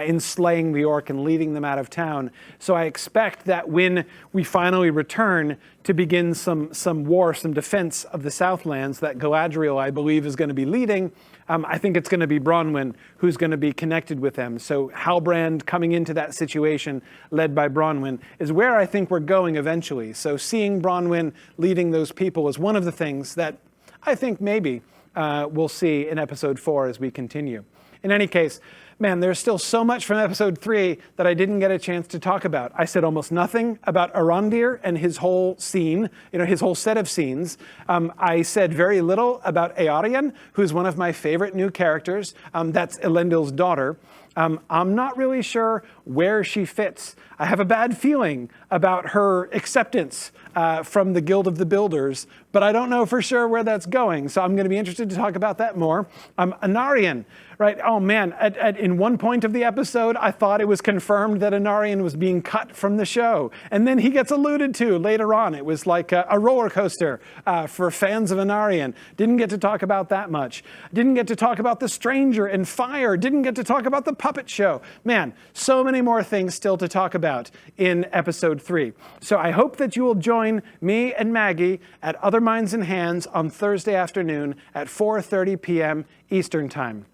in slaying the orc and leading them out of town. So I expect that when we finally return to begin some war, some defense of the Southlands that Galadriel, I believe, is going to be leading, I think it's going to be Bronwyn who's going to be connected with them. So Halbrand coming into that situation led by Bronwyn is where I think we're going eventually. So seeing Bronwyn leading those people is one of the things that I think maybe we'll see in episode 4 as we continue. In any case, man, there's still so much from episode 3 that I didn't get a chance to talk about. I said almost nothing about Eärendil and his whole scene, his whole set of scenes. I said very little about Eärendil, who's one of my favorite new characters. That's Eärendil's daughter. I'm not really sure where she fits. I have a bad feeling about her acceptance from the Guild of the Builders, but I don't know for sure where that's going. So I'm going to be interested to talk about that more. Anarion, right? Oh man, in one point of the episode, I thought it was confirmed that Anarion was being cut from the show. And then he gets alluded to later on. It was like a roller coaster for fans of Anarion. Didn't get to talk about that much. Didn't get to talk about the Stranger and Fire. Didn't get to talk about the puppet show. Man, so many more things still to talk about in episode 3. So I hope that you will join me and Maggie at Other Minds and Hands on Thursday afternoon at 4:30 p.m. Eastern Time.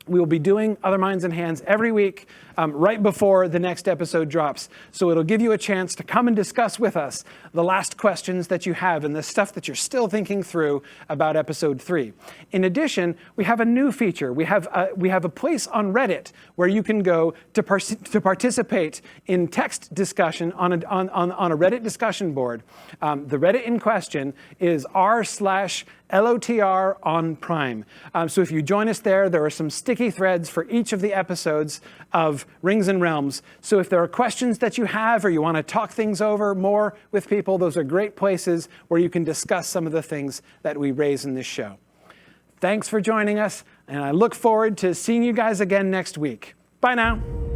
We will be doing Other Minds and Hands every week right before the next episode drops. So it'll give you a chance to come and discuss with us the last questions that you have and the stuff that you're still thinking through about episode 3. In addition, we have a new feature. We have a place on Reddit where you can go to participate in text discussion on a Reddit discussion board. The Reddit in question is r/LOTR on Prime. So if you join us there, there are some sticky threads for each of the episodes of Rings and Realms. So if there are questions that you have or you want to talk things over more with people, those are great places where you can discuss some of the things that we raise in this show. Thanks for joining us, and I look forward to seeing you guys again next week. Bye now.